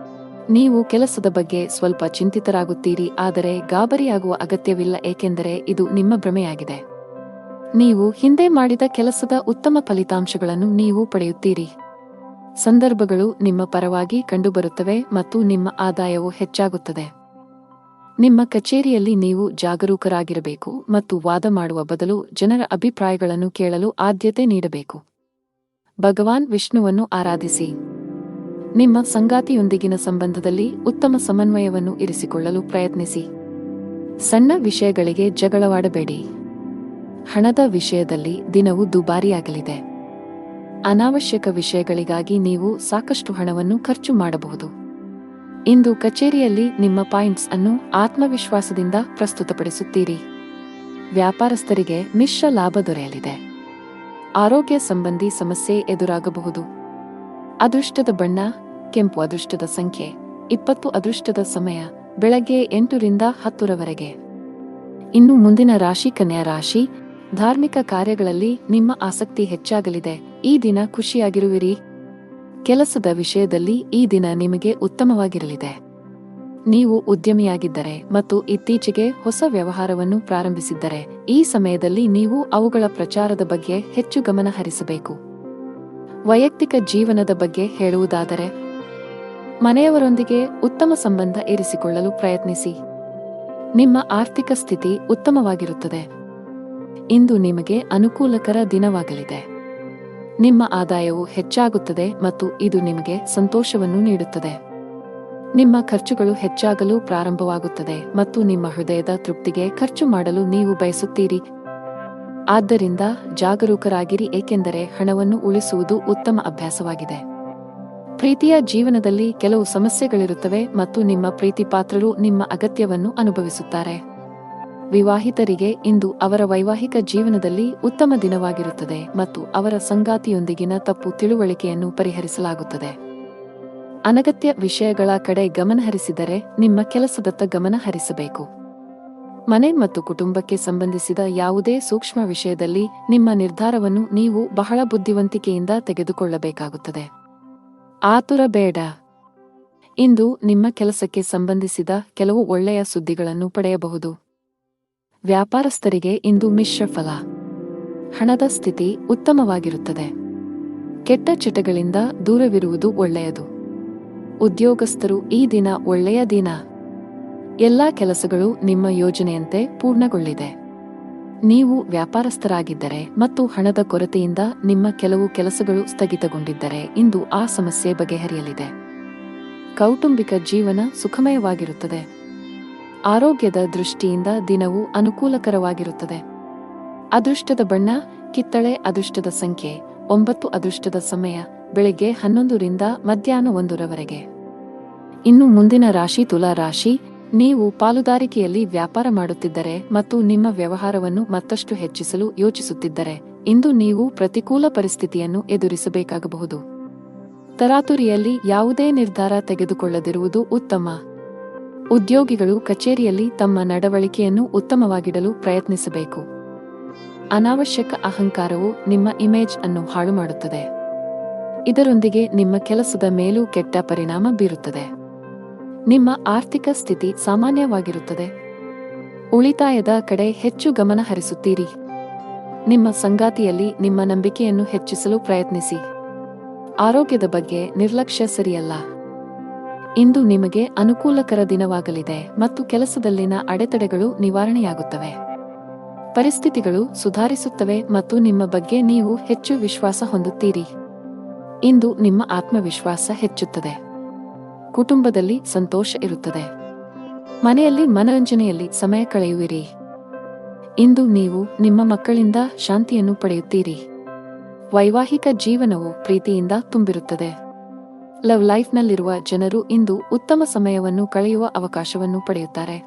ನೀವು ಕೆಲಸದ ಬಗ್ಗೆ ಸ್ವಲ್ಪ ಚಿಂತಿತರಾಗುತ್ತೀರಿ, ಆದರೆ ಗಾಬರಿಯಾಗುವ ಅಗತ್ಯವಿಲ್ಲ, ಏಕೆಂದರೆ ಇದು ನಿಮ್ಮ ಭ್ರಮೆಯಾಗಿದೆ. ನೀವು ಹಿಂದೆ ಮಾಡಿದ ಕೆಲಸದ ಉತ್ತಮ ಫಲಿತಾಂಶಗಳನ್ನು ನೀವು ಪಡೆಯುತ್ತೀರಿ. ಸಂದರ್ಭಗಳು ನಿಮ್ಮ ಪರವಾಗಿ ಕಂಡುಬರುತ್ತವೆ ಮತ್ತು ನಿಮ್ಮ ಆದಾಯವು ಹೆಚ್ಚಾಗುತ್ತದೆ. ನಿಮ್ಮ ಕಚೇರಿಯಲ್ಲಿ ನೀವು ಜಾಗರೂಕರಾಗಿರಬೇಕು ಮತ್ತು ವಾದ ಮಾಡುವ ಬದಲು ಜನರ ಅಭಿಪ್ರಾಯಗಳನ್ನು ಕೇಳಲು ಆದ್ಯತೆ ನೀಡಬೇಕು. ಭಗವಾನ್ ವಿಷ್ಣುವನ್ನು ಆರಾಧಿಸಿ. ನಿಮ್ಮ ಸಂಗಾತಿಯೊಂದಿಗಿನ ಸಂಬಂಧದಲ್ಲಿ ಉತ್ತಮ ಸಮನ್ವಯವನ್ನು ಇರಿಸಿಕೊಳ್ಳಲು ಪ್ರಯತ್ನಿಸಿ. ಸಣ್ಣ ವಿಷಯಗಳಿಗೆ ಜಗಳವಾಡಬೇಡಿ. ಹಣದ ವಿಷಯದಲ್ಲಿ ದಿನವು ದುಬಾರಿಯಾಗಲಿದೆ. ಅನಾವಶ್ಯಕ ವಿಷಯಗಳಿಗಾಗಿ ನೀವು ಸಾಕಷ್ಟು ಹಣವನ್ನು ಖರ್ಚು ಮಾಡಬಹುದು. ಇಂದು ಕಚೇರಿಯಲ್ಲಿ ನಿಮ್ಮ ಪಾಯಿಂಟ್ಸ್ ಅನ್ನು ಆತ್ಮವಿಶ್ವಾಸದಿಂದ ಪ್ರಸ್ತುತಪಡಿಸುತ್ತೀರಿ. ವ್ಯಾಪಾರಸ್ಥರಿಗೆ ಮಿಶ್ರ ಲಾಭ ದೊರೆಯಲಿದೆ. ಆರೋಗ್ಯ ಸಂಬಂಧಿ ಸಮಸ್ಯೆ ಎದುರಾಗಬಹುದು. ಅದೃಷ್ಟದ ಬಣ್ಣ ಕೆಂಪು. ಅದೃಷ್ಟದ ಸಂಖ್ಯೆ 20. ಅದೃಷ್ಟದ ಸಮಯ ಬೆಳಗ್ಗೆ 8 ರಿಂದ 10 ರವರೆಗೆ. ಇನ್ನು ಮುಂದಿನ ರಾಶಿ ಕನ್ಯಾ ರಾಶಿ. ಧಾರ್ಮಿಕ ಕಾರ್ಯಗಳಲ್ಲಿ ನಿಮ್ಮ ಆಸಕ್ತಿ ಹೆಚ್ಚಾಗಲಿದೆ. ಈ ದಿನ ಖುಷಿಯಾಗಿರುವಿರಿ. ಕೆಲಸದ ವಿಷಯದಲ್ಲಿ ಈ ದಿನ ನಿಮಗೆ ಉತ್ತಮವಾಗಿರಲಿದೆ. ನೀವು ಉದ್ಯಮಿಯಾಗಿದ್ದರೆ ಮತ್ತು ಇತ್ತೀಚೆಗೆ ಹೊಸ ವ್ಯವಹಾರವನ್ನು ಪ್ರಾರಂಭಿಸಿದ್ದರೆ ಈ ಸಮಯದಲ್ಲಿ ನೀವು ಅವುಗಳ ಪ್ರಚಾರದ ಬಗ್ಗೆ ಹೆಚ್ಚು ಗಮನ ಹರಿಸಬೇಕು. ವೈಯಕ್ತಿಕ ಜೀವನದ ಬಗ್ಗೆ ಹೇಳುವುದಾದರೆ, ಮನೆಯವರೊಂದಿಗೆ ಉತ್ತಮ ಸಂಬಂಧ ಇರಿಸಿಕೊಳ್ಳಲು ಪ್ರಯತ್ನಿಸಿ. ನಿಮ್ಮ ಆರ್ಥಿಕ ಸ್ಥಿತಿ ಉತ್ತಮವಾಗಿರುತ್ತದೆ. ಇಂದು ನಿಮಗೆ ಅನುಕೂಲಕರ ದಿನವಾಗಲಿದೆ. ನಿಮ್ಮ ಆದಾಯವು ಹೆಚ್ಚಾಗುತ್ತದೆ ಮತ್ತು ಇದು ನಿಮಗೆ ಸಂತೋಷವನ್ನು ನೀಡುತ್ತದೆ. ನಿಮ್ಮ ಖರ್ಚುಗಳು ಹೆಚ್ಚಾಗಲು ಪ್ರಾರಂಭವಾಗುತ್ತದೆ ಮತ್ತು ನಿಮ್ಮ ಹೃದಯದ ತೃಪ್ತಿಗೆ ಖರ್ಚು ಮಾಡಲು ನೀವು ಬಯಸುತ್ತೀರಿ. ಆದ್ದರಿಂದ ಜಾಗರೂಕರಾಗಿರಿ, ಏಕೆಂದರೆ ಹಣವನ್ನು ಉಳಿಸುವುದು ಉತ್ತಮ ಅಭ್ಯಾಸವಾಗಿದೆ. ಪ್ರೀತಿಯ ಜೀವನದಲ್ಲಿ ಕೆಲವು ಸಮಸ್ಯೆಗಳಿರುತ್ತವೆ ಮತ್ತು ನಿಮ್ಮ ಪ್ರೀತಿಪಾತ್ರರು ನಿಮ್ಮ ಅಗತ್ಯವನ್ನು ಅನುಭವಿಸುತ್ತಾರೆ. ವಿವಾಹಿತರಿಗೆ ಇಂದು ಅವರ ವೈವಾಹಿಕ ಜೀವನದಲ್ಲಿ ಉತ್ತಮ ದಿನವಾಗಿರುತ್ತದೆ ಮತ್ತು ಅವರ ಸಂಗಾತಿಯೊಂದಿಗಿನ ತಪ್ಪು ತಿಳುವಳಿಕೆಯನ್ನು ಪರಿಹರಿಸಲಾಗುತ್ತದೆ. ಅನಗತ್ಯ ವಿಷಯಗಳ ಕಡೆ ಗಮನಹರಿಸಿದರೆ ನಿಮ್ಮ ಕೆಲಸದತ್ತ ಗಮನ ಹರಿಸಬೇಕು. ಮನೆ ಮತ್ತು ಕುಟುಂಬಕ್ಕೆ ಸಂಬಂಧಿಸಿದ ಯಾವುದೇ ಸೂಕ್ಷ್ಮ ವಿಷಯದಲ್ಲಿ ನಿಮ್ಮ ನಿರ್ಧಾರವನ್ನು ನೀವು ಬಹಳ ಬುದ್ಧಿವಂತಿಕೆಯಿಂದ ತೆಗೆದುಕೊಳ್ಳಬೇಕಾಗುತ್ತದೆ. ಆತುರ ಬೇಡ. ಇಂದು ನಿಮ್ಮ ಕೆಲಸಕ್ಕೆ ಸಂಬಂಧಿಸಿದ ಕೆಲವು ಒಳ್ಳೆಯ ಸುದ್ದಿಗಳನ್ನು ಪಡೆಯಬಹುದು. ವ್ಯಾಪಾರಸ್ಥರಿಗೆ ಇಂದು ಮಿಶ್ರ ಫಲ. ಹಣದ ಸ್ಥಿತಿ ಉತ್ತಮವಾಗಿರುತ್ತದೆ. ಕೆಟ್ಟ ಚಟಗಳಿಂದ ದೂರವಿರುವುದು ಒಳ್ಳೆಯದು. ಉದ್ಯೋಗಸ್ಥರು ಈ ದಿನ ಒಳ್ಳೆಯ ದಿನ. ಎಲ್ಲಾ ಕೆಲಸಗಳು ನಿಮ್ಮ ಯೋಜನೆಯಂತೆ ಪೂರ್ಣಗೊಳ್ಳಿದೆ. ನೀವು ವ್ಯಾಪಾರಸ್ಥರಾಗಿದ್ದರೆ ಮತ್ತು ಹಣದ ಕೊರತೆಯಿಂದ ನಿಮ್ಮ ಕೆಲವು ಕೆಲಸಗಳು ಸ್ಥಗಿತಗೊಂಡಿದ್ದರೆ ಇಂದು ಆ ಸಮಸ್ಯೆ ಬಗೆಹರಿಯಲಿದೆ. ಕೌಟುಂಬಿಕ ಜೀವನ ಸುಖಮಯವಾಗಿರುತ್ತದೆ. ಆರೋಗ್ಯದ ದೃಷ್ಟಿಯಿಂದ ದಿನವು ಅನುಕೂಲಕರವಾಗಿರುತ್ತದೆ. ಅದೃಷ್ಟದ ಬಣ್ಣ ಕಿತ್ತಳೆ. ಅದೃಷ್ಟದ ಸಂಖ್ಯೆ 9. ಅದೃಷ್ಟದ ಸಮಯ ಬೆಳಿಗ್ಗೆ 11 ರಿಂದ ಮಧ್ಯಾಹ್ನ 1 ರವರೆಗೆ. ಇನ್ನು ಮುಂದಿನ ರಾಶಿ ತುಲಾ ರಾಶಿ. ನೀವು ಪಾಲುದಾರಿಕೆಯಲ್ಲಿ ವ್ಯಾಪಾರ ಮಾಡುತ್ತಿದ್ದರೆ ಮತ್ತು ನಿಮ್ಮ ವ್ಯವಹಾರವನ್ನು ಮತ್ತಷ್ಟು ಹೆಚ್ಚಿಸಲು ಯೋಚಿಸುತ್ತಿದ್ದರೆ ಇಂದು ನೀವು ಪ್ರತಿಕೂಲ ಪರಿಸ್ಥಿತಿಯನ್ನು ಎದುರಿಸಬೇಕಾಗಬಹುದು. ತರಾತುರಿಯಲ್ಲಿ ಯಾವುದೇ ನಿರ್ಧಾರ ತೆಗೆದುಕೊಳ್ಳದಿರುವುದು ಉತ್ತಮ. ಉದ್ಯೋಗಿಗಳು ಕಚೇರಿಯಲ್ಲಿ ತಮ್ಮ ನಡವಳಿಕೆಯನ್ನು ಉತ್ತಮವಾಗಿಡಲು ಪ್ರಯತ್ನಿಸಬೇಕು. ಅನಾವಶ್ಯಕ ಅಹಂಕಾರವು ನಿಮ್ಮ ಇಮೇಜ್ ಅನ್ನು ಹಾಳು ಮಾಡುತ್ತದೆ. ಇದರೊಂದಿಗೆ ನಿಮ್ಮ ಕೆಲಸದ ಮೇಲೂ ಕೆಟ್ಟ ಪರಿಣಾಮ ಬೀರುತ್ತದೆ. ನಿಮ್ಮ ಆರ್ಥಿಕ ಸ್ಥಿತಿ ಸಾಮಾನ್ಯವಾಗಿರುತ್ತದೆ. ಉಳಿತಾಯದ ಕಡೆ ಹೆಚ್ಚು ಗಮನ ಹರಿಸುತ್ತೀರಿ. ನಿಮ್ಮ ಸಂಗಾತಿಯಲ್ಲಿ ನಿಮ್ಮ ನಂಬಿಕೆಯನ್ನು ಹೆಚ್ಚಿಸಲು ಪ್ರಯತ್ನಿಸಿ. ಆರೋಗ್ಯದ ಬಗ್ಗೆ ನಿರ್ಲಕ್ಷ್ಯ ಸರಿಯಲ್ಲ. ಇಂದು ನಿಮಗೆ ಅನುಕೂಲಕರ ದಿನವಾಗಲಿದೆ ಮತ್ತು ಕೆಲಸದಲ್ಲಿನ ಅಡೆತಡೆಗಳು ನಿವಾರಣೆಯಾಗುತ್ತವೆ. ಪರಿಸ್ಥಿತಿಗಳು ಸುಧಾರಿಸುತ್ತವೆ ಮತ್ತು ನಿಮ್ಮ ಬಗ್ಗೆ ನೀವು ಹೆಚ್ಚು ವಿಶ್ವಾಸ ಹೊಂದುತ್ತೀರಿ. ಇಂದು ನಿಮ್ಮ ಆತ್ಮವಿಶ್ವಾಸ ಹೆಚ್ಚುತ್ತದೆ. ಕುಟುಂಬದಲ್ಲಿ ಸಂತೋಷ ಇರುತ್ತದೆ. ಮನೆಯಲ್ಲಿ ಮನರಂಜನೆಯಲ್ಲಿ ಸಮಯ ಕಳೆಯುವಿರಿ. ಇಂದು ನೀವು ನಿಮ್ಮ ಮಕ್ಕಳಿಂದ ಶಾಂತಿಯನ್ನು ಪಡೆಯುತ್ತೀರಿ. ವೈವಾಹಿಕ ಜೀವನವು ಪ್ರೀತಿಯಿಂದ ತುಂಬಿರುತ್ತದೆ. ಲವ್ ಲೈಫ್ನಲ್ಲಿರುವ ಜನರು ಇಂದು ಉತ್ತಮ ಸಮಯವನ್ನು ಕಳೆಯುವ ಅವಕಾಶವನ್ನು ಪಡೆಯುತ್ತಾರೆ.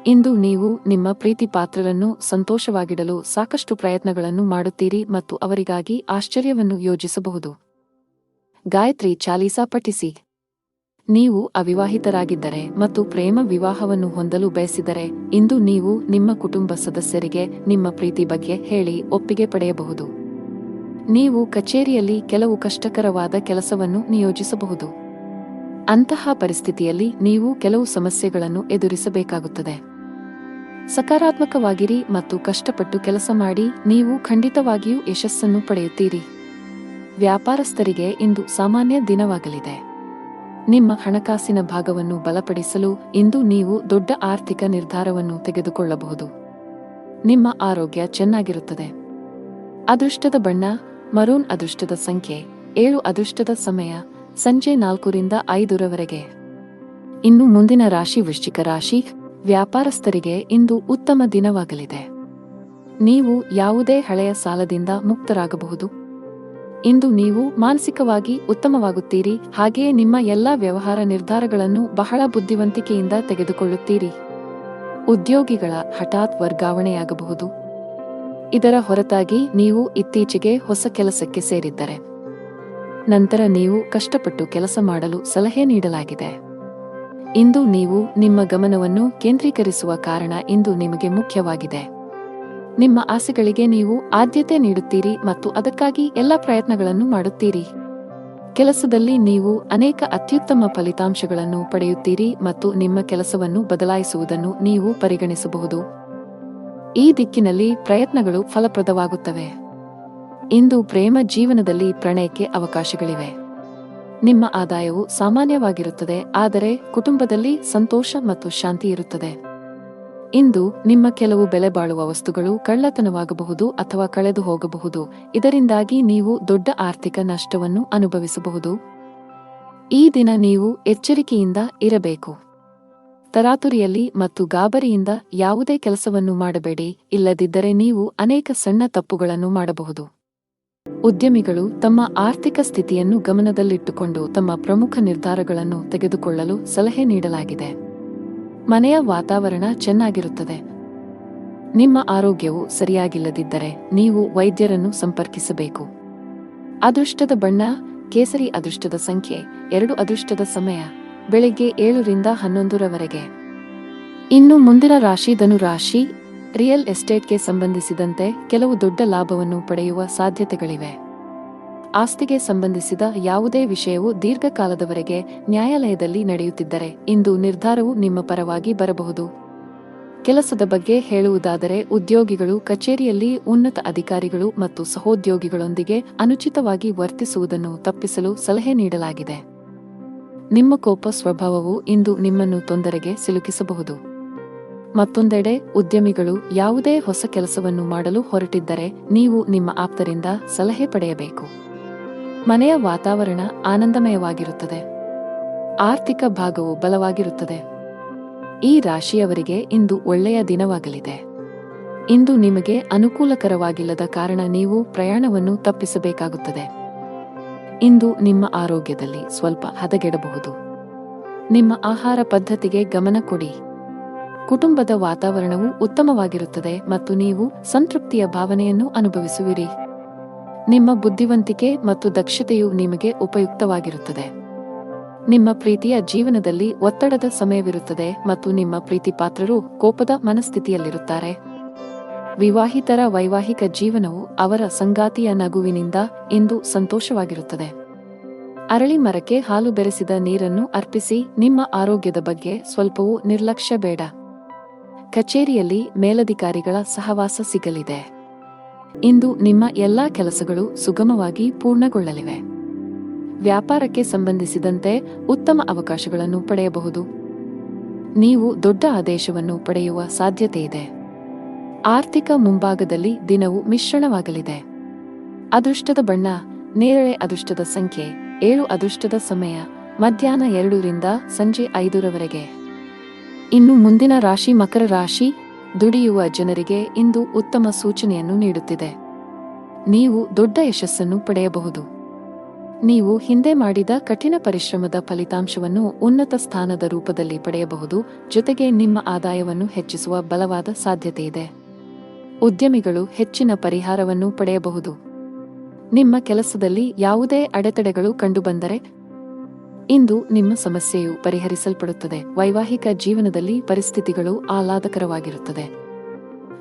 ಇಂದು ನೀವು ನಿಮ್ಮ ಪ್ರೀತಿ ಪಾತ್ರರನ್ನು ಸಂತೋಷವಾಗಿಡಲು ಸಾಕಷ್ಟು ಪ್ರಯತ್ನಗಳನ್ನು ಮಾಡುತ್ತೀರಿ ಮತ್ತು ಅವರಿಗಾಗಿ ಆಶ್ಚರ್ಯವನ್ನು ಯೋಜಿಸಬಹುದು. ಗಾಯತ್ರಿ ಚಾಲೀಸಾ ಪಠಿಸಿ. ನೀವು ಅವಿವಾಹಿತರಾಗಿದ್ದರೆ ಮತ್ತು ಪ್ರೇಮ ವಿವಾಹವನ್ನು ಹೊಂದಲು ಬಯಸಿದರೆ ಇಂದು ನೀವು ನಿಮ್ಮ ಕುಟುಂಬ ಸದಸ್ಯರಿಗೆ ನಿಮ್ಮ ಪ್ರೀತಿ ಬಗ್ಗೆ ಹೇಳಿ ಒಪ್ಪಿಗೆ ಪಡೆಯಬಹುದು. ನೀವು ಕಚೇರಿಯಲ್ಲಿ ಕೆಲವು ಕಷ್ಟಕರವಾದ ಕೆಲಸವನ್ನು ನಿಯೋಜಿಸಬಹುದು. ಅಂತಹ ಪರಿಸ್ಥಿತಿಯಲ್ಲಿ ನೀವು ಕೆಲವು ಸಮಸ್ಯೆಗಳನ್ನು ಎದುರಿಸಬೇಕಾಗುತ್ತದೆ. ಸಕಾರಾತ್ಮಕವಾಗಿರಿ ಮತ್ತು ಕಷ್ಟಪಟ್ಟು ಕೆಲಸ ಮಾಡಿ, ನೀವು ಖಂಡಿತವಾಗಿಯೂ ಯಶಸ್ಸನ್ನು ಪಡೆಯುತ್ತೀರಿ. ವ್ಯಾಪಾರಸ್ಥರಿಗೆ ಇಂದು ಸಾಮಾನ್ಯ ದಿನವಾಗಲಿದೆ. ನಿಮ್ಮ ಹಣಕಾಸಿನ ಭಾಗವನ್ನು ಬಲಪಡಿಸಲು ಇಂದು ನೀವು ದೊಡ್ಡ ಆರ್ಥಿಕ ನಿರ್ಧಾರವನ್ನು ತೆಗೆದುಕೊಳ್ಳಬಹುದು. ನಿಮ್ಮ ಆರೋಗ್ಯ ಚೆನ್ನಾಗಿರುತ್ತದೆ. ಅದೃಷ್ಟದ ಬಣ್ಣ ಮರೂನ್. ಅದೃಷ್ಟದ ಸಂಖ್ಯೆ 7. ಅದೃಷ್ಟದ ಸಮಯ ಸಂಜೆ 4ರಿಂದ 5ರವರೆಗೆ. ಇನ್ನು ಮುಂದಿನ ರಾಶಿ ವೃಶ್ಚಿಕ ರಾಶಿ. ವ್ಯಾಪಾರಸ್ಥರಿಗೆ ಇಂದು ಉತ್ತಮ ದಿನವಾಗಲಿದೆ. ನೀವು ಯಾವುದೇ ಹಳೆಯ ಸಾಲದಿಂದ ಮುಕ್ತರಾಗಬಹುದು. ಇಂದು ನೀವು ಮಾನಸಿಕವಾಗಿ ಉತ್ತಮವಾಗುತ್ತೀರಿ, ಹಾಗೆಯೇ ನಿಮ್ಮ ಎಲ್ಲಾ ವ್ಯವಹಾರ ನಿರ್ಧಾರಗಳನ್ನು ಬಹಳ ಬುದ್ಧಿವಂತಿಕೆಯಿಂದ ತೆಗೆದುಕೊಳ್ಳುತ್ತೀರಿ. ಉದ್ಯೋಗಿಗಳ ಹಠಾತ್ ವರ್ಗಾವಣೆಯಾಗಬಹುದು. ಇದರ ಹೊರತಾಗಿ ನೀವು ಇತ್ತೀಚೆಗೆ ಹೊಸ ಕೆಲಸಕ್ಕೆ ಸೇರಿದ್ದರೆ ನಂತರ ನೀವು ಕಷ್ಟಪಟ್ಟು ಕೆಲಸ ಮಾಡಲು ಸಲಹೆ ನೀಡಲಾಗಿದೆ. ಇಂದು ನೀವು ನಿಮ್ಮ ಗಮನವನ್ನು ಕೇಂದ್ರೀಕರಿಸುವ ಕಾರಣ ಇಂದು ನಿಮಗೆ ಮುಖ್ಯವಾಗಿದೆ. ನಿಮ್ಮ ಆಸೆಗಳಿಗೆ ನೀವು ಆದ್ಯತೆ ನೀಡುತ್ತೀರಿ ಮತ್ತು ಅದಕ್ಕಾಗಿ ಎಲ್ಲ ಪ್ರಯತ್ನಗಳನ್ನು ಮಾಡುತ್ತೀರಿ. ಕೆಲಸದಲ್ಲಿ ನೀವು ಅನೇಕ ಅತ್ಯುತ್ತಮ ಫಲಿತಾಂಶಗಳನ್ನು ಪಡೆಯುತ್ತೀರಿ ಮತ್ತು ನಿಮ್ಮ ಕೆಲಸವನ್ನು ಬದಲಾಯಿಸುವುದನ್ನು ನೀವು ಪರಿಗಣಿಸಬಹುದು. ಈ ದಿಕ್ಕಿನಲ್ಲಿ ಪ್ರಯತ್ನಗಳು ಫಲಪ್ರದವಾಗುತ್ತವೆ. ಇಂದು ಪ್ರೇಮ ಜೀವನದಲ್ಲಿ ಪ್ರಣಯಕ್ಕೆ ಅವಕಾಶಗಳಿವೆ. ನಿಮ್ಮ ಆದಾಯವು ಸಾಮಾನ್ಯವಾಗಿರುತ್ತದೆ, ಆದರೆ ಕುಟುಂಬದಲ್ಲಿ ಸಂತೋಷ ಮತ್ತು ಶಾಂತಿ ಇರುತ್ತದೆ. ಇಂದು ನಿಮ್ಮ ಕೆಲವು ಬೆಲೆ ಬಾಳುವ ವಸ್ತುಗಳು ಕಳ್ಳತನವಾಗಬಹುದು ಅಥವಾ ಕಳೆದು ಹೋಗಬಹುದು. ಇದರಿಂದಾಗಿ ನೀವು ದೊಡ್ಡ ಆರ್ಥಿಕ ನಷ್ಟವನ್ನು ಅನುಭವಿಸಬಹುದು. ಈ ದಿನ ನೀವು ಎಚ್ಚರಿಕೆಯಿಂದ ಇರಬೇಕು. ತರಾತುರಿಯಲ್ಲಿ ಮತ್ತು ಗಾಬರಿಯಿಂದ ಯಾವುದೇ ಕೆಲಸವನ್ನು ಮಾಡಬೇಡಿ, ಇಲ್ಲದಿದ್ದರೆ ನೀವು ಅನೇಕ ಸಣ್ಣ ತಪ್ಪುಗಳನ್ನು ಮಾಡಬಹುದು. ಉದ್ಯಮಿಗಳು ತಮ್ಮ ಆರ್ಥಿಕ ಸ್ಥಿತಿಯನ್ನು ಗಮನದಲ್ಲಿಟ್ಟುಕೊಂಡು ತಮ್ಮ ಪ್ರಮುಖ ನಿರ್ಧಾರಗಳನ್ನು ತೆಗೆದುಕೊಳ್ಳಲು ಸಲಹೆ ನೀಡಲಾಗಿದೆ. ಮನೆಯ ವಾತಾವರಣ ಚೆನ್ನಾಗಿರುತ್ತದೆ. ನಿಮ್ಮ ಆರೋಗ್ಯವು ಸರಿಯಾಗಿಲ್ಲದಿದ್ದರೆ ನೀವು ವೈದ್ಯರನ್ನು ಸಂಪರ್ಕಿಸಬೇಕು. ಅದೃಷ್ಟದ ಬಣ್ಣ ಕೇಸರಿ. ಅದೃಷ್ಟದ ಸಂಖ್ಯೆ 2. ಅದೃಷ್ಟದ ಸಮಯ ಬೆಳಗ್ಗೆ 7ರಿಂದ 11ರವರೆಗೆ. ಇನ್ನು ಮುಂದಿನ ರಾಶಿ ಧನು ರಾಶಿ. ರಿಯಲ್ ಎಸ್ಟೇಟ್ಗೆ ಸಂಬಂಧಿಸಿದಂತೆ ಕೆಲವು ದೊಡ್ಡ ಲಾಭವನ್ನು ಪಡೆಯುವ ಸಾಧ್ಯತೆಗಳಿವೆ. ಆಸ್ತಿಗೆ ಸಂಬಂಧಿಸಿದ ಯಾವುದೇ ವಿಷಯವು ದೀರ್ಘಕಾಲದವರೆಗೆ ನ್ಯಾಯಾಲಯದಲ್ಲಿ ನಡೆಯುತ್ತಿದ್ದರೆ ಇಂದು ನಿರ್ಧಾರವು ನಿಮ್ಮ ಪರವಾಗಿ ಬರಬಹುದು. ಕೆಲಸದ ಬಗ್ಗೆ ಹೇಳುವುದಾದರೆ ಉದ್ಯೋಗಿಗಳು ಕಚೇರಿಯಲ್ಲಿ ಉನ್ನತ ಅಧಿಕಾರಿಗಳು ಮತ್ತು ಸಹೋದ್ಯೋಗಿಗಳೊಂದಿಗೆ ಅನುಚಿತವಾಗಿ ವರ್ತಿಸುವುದನ್ನು ತಪ್ಪಿಸಲು ಸಲಹೆ ನೀಡಲಾಗಿದೆ. ನಿಮ್ಮ ಕೋಪ ಸ್ವಭಾವವು ಇಂದು ನಿಮ್ಮನ್ನು ತೊಂದರೆಗೆ ಸಿಲುಕಿಸಬಹುದು. ಮತ್ತೊಂದೆಡೆ ಉದ್ಯಮಿಗಳು ಯಾವುದೇ ಹೊಸ ಕೆಲಸವನ್ನು ಮಾಡಲು ಹೊರಟಿದ್ದರೆ ನೀವು ನಿಮ್ಮ ಆಪ್ತರಿಂದ ಸಲಹೆ ಪಡೆಯಬೇಕು. ಮನೆಯ ವಾತಾವರಣ ಆನಂದಮಯವಾಗಿರುತ್ತದೆ. ಆರ್ಥಿಕ ಭಾಗವು ಬಲವಾಗಿರುತ್ತದೆ. ಈ ರಾಶಿಯವರಿಗೆ ಇಂದು ಒಳ್ಳೆಯ ದಿನವಾಗಲಿದೆ. ಇಂದು ನಿಮಗೆ ಅನುಕೂಲಕರವಾಗಿಲ್ಲದ ಕಾರಣ ನೀವು ಪ್ರಯಾಣವನ್ನು ತಪ್ಪಿಸಬೇಕಾಗುತ್ತದೆ. ಇಂದು ನಿಮ್ಮ ಆರೋಗ್ಯದಲ್ಲಿ ಸ್ವಲ್ಪ ಹದಗೆಡಬಹುದು. ನಿಮ್ಮ ಆಹಾರ ಪದ್ಧತಿಗೆ ಗಮನ ಕೊಡಿ. ಕುಟುಂಬದ ವಾತಾವರಣವು ಉತ್ತಮವಾಗಿರುತ್ತದೆ ಮತ್ತು ನೀವು ಸಂತೃಪ್ತಿಯ ಭಾವನೆಯನ್ನು ಅನುಭವಿಸುವಿರಿ. ನಿಮ್ಮ ಬುದ್ಧಿವಂತಿಕೆ ಮತ್ತು ದಕ್ಷತೆಯು ನಿಮಗೆ ಉಪಯುಕ್ತವಾಗಿರುತ್ತದೆ. ನಿಮ್ಮ ಪ್ರೀತಿಯ ಜೀವನದಲ್ಲಿ ಒತ್ತಡದ ಸಮಯವಿರುತ್ತದೆ ಮತ್ತು ನಿಮ್ಮ ಪ್ರೀತಿಪಾತ್ರರು ಕೋಪದ ಮನಸ್ಥಿತಿಯಲ್ಲಿರುತ್ತಾರೆ. ವಿವಾಹಿತರ ವೈವಾಹಿಕ ಜೀವನವು ಅವರ ಸಂಗಾತಿಯ ನಗುವಿನಿಂದ ಇಂದು ಸಂತೋಷವಾಗಿರುತ್ತದೆ. ಅರಳಿ ಮರಕ್ಕೆ ಹಾಲು ಬೆರೆಸಿದ ನೀರನ್ನು ಅರ್ಪಿಸಿ. ನಿಮ್ಮ ಆರೋಗ್ಯದ ಬಗ್ಗೆ ಸ್ವಲ್ಪವೂ ನಿರ್ಲಕ್ಷ್ಯ ಬೇಡ. ಕಚೇರಿಯಲ್ಲಿ ಮೇಲಧಿಕಾರಿಗಳ ಸಹವಾಸ ಸಿಗಲಿದೆ. ಇಂದು ನಿಮ್ಮ ಎಲ್ಲಾ ಕೆಲಸಗಳು ಸುಗಮವಾಗಿ ಪೂರ್ಣಗೊಳ್ಳಲಿವೆ. ವ್ಯಾಪಾರಕ್ಕೆ ಸಂಬಂಧಿಸಿದಂತೆ ಉತ್ತಮ ಅವಕಾಶಗಳನ್ನು ಪಡೆಯಬಹುದು. ನೀವು ದೊಡ್ಡ ಆದೇಶವನ್ನು ಪಡೆಯುವ ಸಾಧ್ಯತೆಯಿದೆ. ಆರ್ಥಿಕ ಮುಂಭಾಗದಲ್ಲಿ ದಿನವು ಮಿಶ್ರಣವಾಗಲಿದೆ. ಅದೃಷ್ಟದ ಬಣ್ಣ ನೇರಳೆ. ಅದೃಷ್ಟದ ಸಂಖ್ಯೆ 7. ಅದೃಷ್ಟದ ಸಮಯ ಮಧ್ಯಾಹ್ನ 2ರಿಂದ ಸಂಜೆ 5ರವರೆಗೆ. ಇನ್ನು ಮುಂದಿನ ರಾಶಿ ಮಕರ ರಾಶಿ. ದುಡಿಯುವ ಜನರಿಗೆ ಇಂದು ಉತ್ತಮ ಸೂಚನೆಯನ್ನು ನೀಡುತ್ತಿದೆ. ನೀವು ದೊಡ್ಡ ಯಶಸ್ಸನ್ನು ಪಡೆಯಬಹುದು. ನೀವು ಹಿಂದೆ ಮಾಡಿದ ಕಠಿಣ ಪರಿಶ್ರಮದ ಫಲಿತಾಂಶವನ್ನು ಉನ್ನತ ಸ್ಥಾನದ ರೂಪದಲ್ಲಿ ಪಡೆಯಬಹುದು. ಜೊತೆಗೆ ನಿಮ್ಮ ಆದಾಯವನ್ನು ಹೆಚ್ಚಿಸುವ ಬಲವಾದ ಸಾಧ್ಯತೆಯಿದೆ. ಉದ್ಯಮಿಗಳು ಹೆಚ್ಚಿನ ಪರಿಹಾರವನ್ನು ಪಡೆಯಬಹುದು. ನಿಮ್ಮ ಕೆಲಸದಲ್ಲಿ ಯಾವುದೇ ಅಡೆತಡೆಗಳು ಕಂಡುಬಂದರೆ ಇಂದು ನಿಮ್ಮ ಸಮಸ್ಯೆಯು ಪರಿಹರಿಸಲ್ಪಡುತ್ತದೆ. ವೈವಾಹಿಕ ಜೀವನದಲ್ಲಿ ಪರಿಸ್ಥಿತಿಗಳು ಆಹ್ಲಾದಕರವಾಗಿರುತ್ತದೆ.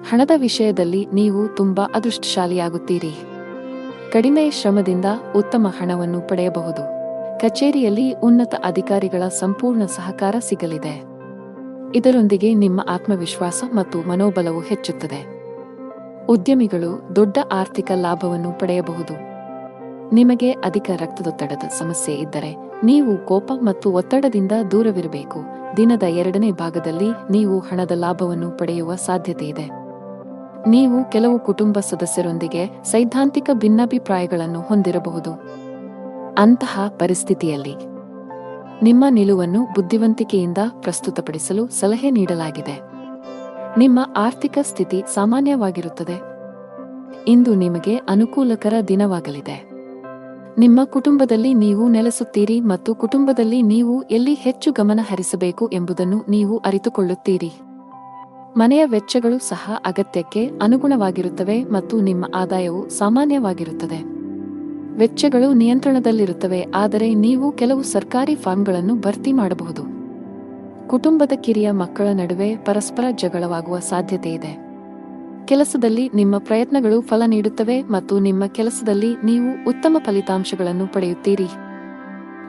ಹಣದ ವಿಷಯದಲ್ಲಿ ನೀವು ತುಂಬಾ ಅದೃಷ್ಟಶಾಲಿಯಾಗುತ್ತೀರಿ. ಕಡಿಮೆ ಶ್ರಮದಿಂದ ಉತ್ತಮ ಹಣವನ್ನು ಪಡೆಯಬಹುದು. ಕಚೇರಿಯಲ್ಲಿ ಉನ್ನತ ಅಧಿಕಾರಿಗಳ ಸಂಪೂರ್ಣ ಸಹಕಾರ ಸಿಗಲಿದೆ. ಇದರೊಂದಿಗೆ ನಿಮ್ಮ ಆತ್ಮವಿಶ್ವಾಸ ಮತ್ತು ಮನೋಬಲವು ಹೆಚ್ಚುತ್ತದೆ. ಉದ್ಯಮಿಗಳು ದೊಡ್ಡ ಆರ್ಥಿಕ ಲಾಭವನ್ನು ಪಡೆಯಬಹುದು. ನಿಮಗೆ ಅಧಿಕ ರಕ್ತದೊತ್ತಡದ ಸಮಸ್ಯೆ ಇದ್ದರೆ ನೀವು ಕೋಪ ಮತ್ತು ಒತ್ತಡದಿಂದ ದೂರವಿರಬೇಕು. ದಿನದ 2ನೇ ಭಾಗದಲ್ಲಿ ನೀವು ಹಣದ ಲಾಭವನ್ನು ಪಡೆಯುವ ಸಾಧ್ಯತೆಯಿದೆ. ನೀವು ಕೆಲವು ಕುಟುಂಬ ಸದಸ್ಯರೊಂದಿಗೆ ಸೈದ್ಧಾಂತಿಕ ಭಿನ್ನಾಭಿಪ್ರಾಯಗಳನ್ನು ಹೊಂದಿರಬಹುದು. ಅಂತಹ ಪರಿಸ್ಥಿತಿಯಲ್ಲಿ ನಿಮ್ಮ ನಿಲುವನ್ನು ಬುದ್ಧಿವಂತಿಕೆಯಿಂದ ಪ್ರಸ್ತುತಪಡಿಸಲು ಸಲಹೆ ನೀಡಲಾಗಿದೆ. ನಿಮ್ಮ ಆರ್ಥಿಕ ಸ್ಥಿತಿ ಸಾಮಾನ್ಯವಾಗಿರುತ್ತದೆ. ಇಂದು ನಿಮಗೆ ಅನುಕೂಲಕರ ದಿನವಾಗಲಿದೆ. ನಿಮ್ಮ ಕುಟುಂಬದಲ್ಲಿ ನೀವು ನೆಲೆಸುತ್ತೀರಿ ಮತ್ತು ಕುಟುಂಬದಲ್ಲಿ ನೀವು ಎಲ್ಲಿ ಹೆಚ್ಚು ಗಮನ ಹರಿಸಬೇಕು ಎಂಬುದನ್ನು ನೀವು ಅರಿತುಕೊಳ್ಳುತ್ತೀರಿ. ಮನೆಯ ವೆಚ್ಚಗಳು ಸಹ ಅಗತ್ಯಕ್ಕೆ ಅನುಗುಣವಾಗಿರುತ್ತವೆ ಮತ್ತು ನಿಮ್ಮ ಆದಾಯವು ಸಾಮಾನ್ಯವಾಗಿರುತ್ತದೆ. ವೆಚ್ಚಗಳು ನಿಯಂತ್ರಣದಲ್ಲಿರುತ್ತವೆ, ಆದರೆ ನೀವು ಕೆಲವು ಸರ್ಕಾರಿ ಫಾರ್ಮ್ಗಳನ್ನು ಭರ್ತಿ ಮಾಡಬಹುದು. ಕುಟುಂಬದ ಕಿರಿಯ ಮಕ್ಕಳ ನಡುವೆ ಪರಸ್ಪರ ಜಗಳವಾಗುವ ಸಾಧ್ಯತೆಯಿದೆ. ಕೆಲಸದಲ್ಲಿ ನಿಮ್ಮ ಪ್ರಯತ್ನಗಳು ಫಲ ನೀಡುತ್ತವೆ ಮತ್ತು ನಿಮ್ಮ ಕೆಲಸದಲ್ಲಿ ನೀವು ಉತ್ತಮ ಫಲಿತಾಂಶಗಳನ್ನು ಪಡೆಯುತ್ತೀರಿ.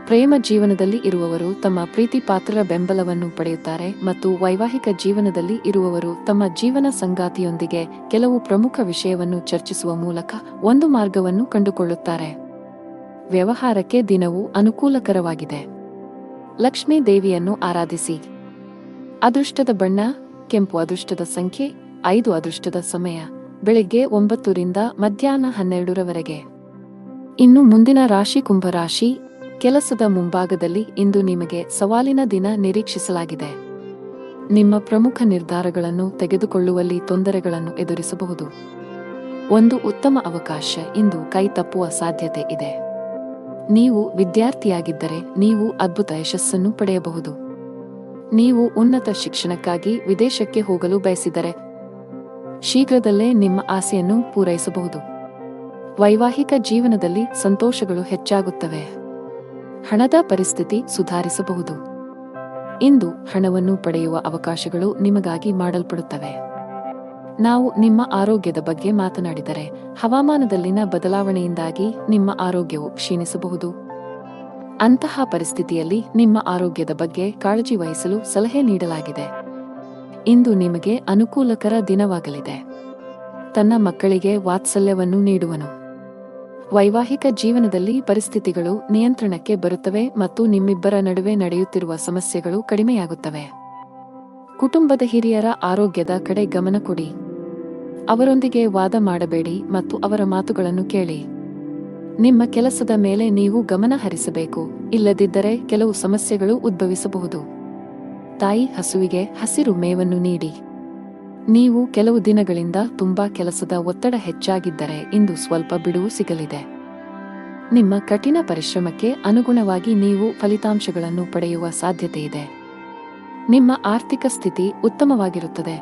ಪ್ರೇಮ ಜೀವನದಲ್ಲಿ ಇರುವವರು ತಮ್ಮ ಪ್ರೀತಿ ಪಾತ್ರರ ಬೆಂಬಲವನ್ನು ಪಡೆಯುತ್ತಾರೆ ಮತ್ತು ವೈವಾಹಿಕ ಜೀವನದಲ್ಲಿ ಇರುವವರು ತಮ್ಮ ಜೀವನ ಸಂಗಾತಿಯೊಂದಿಗೆ ಕೆಲವು ಪ್ರಮುಖ ವಿಷಯವನ್ನು ಚರ್ಚಿಸುವ ಮೂಲಕ ಒಂದು ಮಾರ್ಗವನ್ನು ಕಂಡುಕೊಳ್ಳುತ್ತಾರೆ. ವ್ಯವಹಾರಕ್ಕೆ ದಿನವು ಅನುಕೂಲಕರವಾಗಿದೆ. ಲಕ್ಷ್ಮೀ ದೇವಿಯನ್ನು ಆರಾಧಿಸಿ. ಅದೃಷ್ಟದ ಬಣ್ಣ ಕೆಂಪು. ಅದೃಷ್ಟದ ಸಂಖ್ಯೆ 5. ಅದೃಷ್ಟದ ಸಮಯ ಬೆಳಿಗ್ಗೆ 9 ರಿಂದ ಮಧ್ಯಾಹ್ನ 12ರವರೆಗೆ. ಇನ್ನು ಮುಂದಿನ ರಾಶಿ ಕುಂಭರಾಶಿ. ಕೆಲಸದ ಮುಂಭಾಗದಲ್ಲಿ ಇಂದು ನಿಮಗೆ ಸವಾಲಿನ ದಿನ ನಿರೀಕ್ಷಿಸಲಾಗಿದೆ. ನಿಮ್ಮ ಪ್ರಮುಖ ನಿರ್ಧಾರಗಳನ್ನು ತೆಗೆದುಕೊಳ್ಳುವಲ್ಲಿ ತೊಂದರೆಗಳನ್ನು ಎದುರಿಸಬಹುದು. ಒಂದು ಉತ್ತಮ ಅವಕಾಶ ಇಂದು ಕೈ ತಪ್ಪುವ ಸಾಧ್ಯತೆ ಇದೆ. ನೀವು ವಿದ್ಯಾರ್ಥಿಯಾಗಿದ್ದರೆ ನೀವು ಅದ್ಭುತ ಯಶಸ್ಸನ್ನು ಪಡೆಯಬಹುದು. ನೀವು ಉನ್ನತ ಶಿಕ್ಷಣಕ್ಕಾಗಿ ವಿದೇಶಕ್ಕೆ ಹೋಗಲು ಬಯಸಿದರೆ ಶೀಘ್ರದಲ್ಲೇ ನಿಮ್ಮ ಆಸೆಯನ್ನು ಪೂರೈಸಬಹುದು. ವೈವಾಹಿಕ ಜೀವನದಲ್ಲಿ ಸಂತೋಷಗಳು ಹೆಚ್ಚಾಗುತ್ತವೆ. ಹಣದ ಪರಿಸ್ಥಿತಿ ಸುಧಾರಿಸಬಹುದು. ಇಂದು ಹಣವನ್ನು ಪಡೆಯುವ ಅವಕಾಶಗಳು ನಿಮಗಾಗಿ ಮಾಡಲ್ಪಡುತ್ತವೆ. ನಾವು ನಿಮ್ಮ ಆರೋಗ್ಯದ ಬಗ್ಗೆ ಮಾತನಾಡಿದರೆ ಹವಾಮಾನದಲ್ಲಿನ ಬದಲಾವಣೆಯಿಂದಾಗಿ ನಿಮ್ಮ ಆರೋಗ್ಯವು ಕ್ಷೀಣಿಸಬಹುದು. ಅಂತಹ ಪರಿಸ್ಥಿತಿಯಲ್ಲಿ ನಿಮ್ಮ ಆರೋಗ್ಯದ ಬಗ್ಗೆ ಕಾಳಜಿ ವಹಿಸಲು ಸಲಹೆ ನೀಡಲಾಗಿದೆ. ಇಂದು ನಿಮಗೆ ಅನುಕೂಲಕರ ದಿನವಾಗಲಿದೆ. ತನ್ನ ಮಕ್ಕಳಿಗೆ ವಾತ್ಸಲ್ಯವನ್ನು ನೀಡುವನು. ವೈವಾಹಿಕ ಜೀವನದಲ್ಲಿ ಪರಿಸ್ಥಿತಿಗಳು ನಿಯಂತ್ರಣಕ್ಕೆ ಬರುತ್ತವೆ ಮತ್ತು ನಿಮ್ಮಿಬ್ಬರ ನಡುವೆ ನಡೆಯುತ್ತಿರುವ ಸಮಸ್ಯೆಗಳು ಕಡಿಮೆಯಾಗುತ್ತವೆ. ಕುಟುಂಬದ ಹಿರಿಯರ ಆರೋಗ್ಯದ ಕಡೆ ಗಮನ ಕೊಡಿ. ಅವರೊಂದಿಗೆ ವಾದ ಮಾಡಬೇಡಿ ಮತ್ತು ಅವರ ಮಾತುಗಳನ್ನು ಕೇಳಿ. ನಿಮ್ಮ ಕೆಲಸದ ಮೇಲೆ ನೀವು ಗಮನ ಹರಿಸಬೇಕು, ಇಲ್ಲದಿದ್ದರೆ ಕೆಲವು ಸಮಸ್ಯೆಗಳು ಉದ್ಭವಿಸಬಹುದು. ತಾಯಿ ಹಸುವಿಗೆ ಹಸಿರು ಮೇವನ್ನು ನೀಡಿ. ನೀವು ಕೆಲವು ದಿನಗಳಿಂದ ತುಂಬಾ ಕೆಲಸದ ಒತ್ತಡ ಹೆಚ್ಚಾಗಿದ್ದರೆ ಇಂದು ಸ್ವಲ್ಪ ಬಿಡುವು ಸಿಗಲಿದೆ. ನಿಮ್ಮ ಕಠಿಣ ಪರಿಶ್ರಮಕ್ಕೆ ಅನುಗುಣವಾಗಿ ನೀವು ಫಲಿತಾಂಶಗಳನ್ನು ಪಡೆಯುವ ಸಾಧ್ಯತೆಯಿದೆ. ನಿಮ್ಮ ಆರ್ಥಿಕ ಸ್ಥಿತಿ ಉತ್ತಮವಾಗಿರುತ್ತದೆ.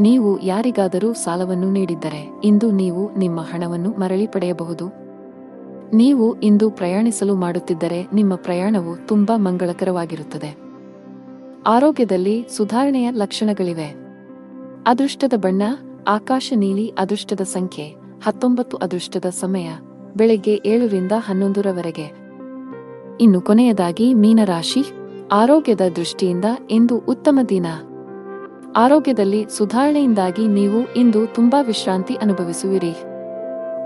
ನೀವು ಯಾರಿಗಾದರೂ ಸಾಲವನ್ನು ನೀಡಿದ್ದರೆ ಇಂದು ನೀವು ನಿಮ್ಮ ಹಣವನ್ನು ಮರಳಿ ಪಡೆಯಬಹುದು. ನೀವು ಇಂದು ಪ್ರಯಾಣಿಸಲು ಮಾಡುತ್ತಿದ್ದರೆ ನಿಮ್ಮ ಪ್ರಯಾಣವು ತುಂಬಾ ಮಂಗಳಕರವಾಗಿರುತ್ತದೆ. ಆರೋಗ್ಯದಲ್ಲಿ ಸುಧಾರಣೆಯ ಲಕ್ಷಣಗಳಿವೆ. ಅದೃಷ್ಟದ ಬಣ್ಣ ಆಕಾಶ ನೀಲಿ. ಅದೃಷ್ಟದ ಸಂಖ್ಯೆ 19. ಅದೃಷ್ಟದ ಸಮಯ ಬೆಳಗ್ಗೆ 7 ರಿಂದ 11ರವರೆಗೆ. ಇನ್ನು ಕೊನೆಯದಾಗಿ ಮೀನರಾಶಿ. ಆರೋಗ್ಯದ ದೃಷ್ಟಿಯಿಂದ ಇಂದು ಉತ್ತಮ ದಿನ. ಆರೋಗ್ಯದಲ್ಲಿ ಸುಧಾರಣೆಯಿಂದಾಗಿ ನೀವು ಇಂದು ತುಂಬಾ ವಿಶ್ರಾಂತಿ ಅನುಭವಿಸುವಿರಿ.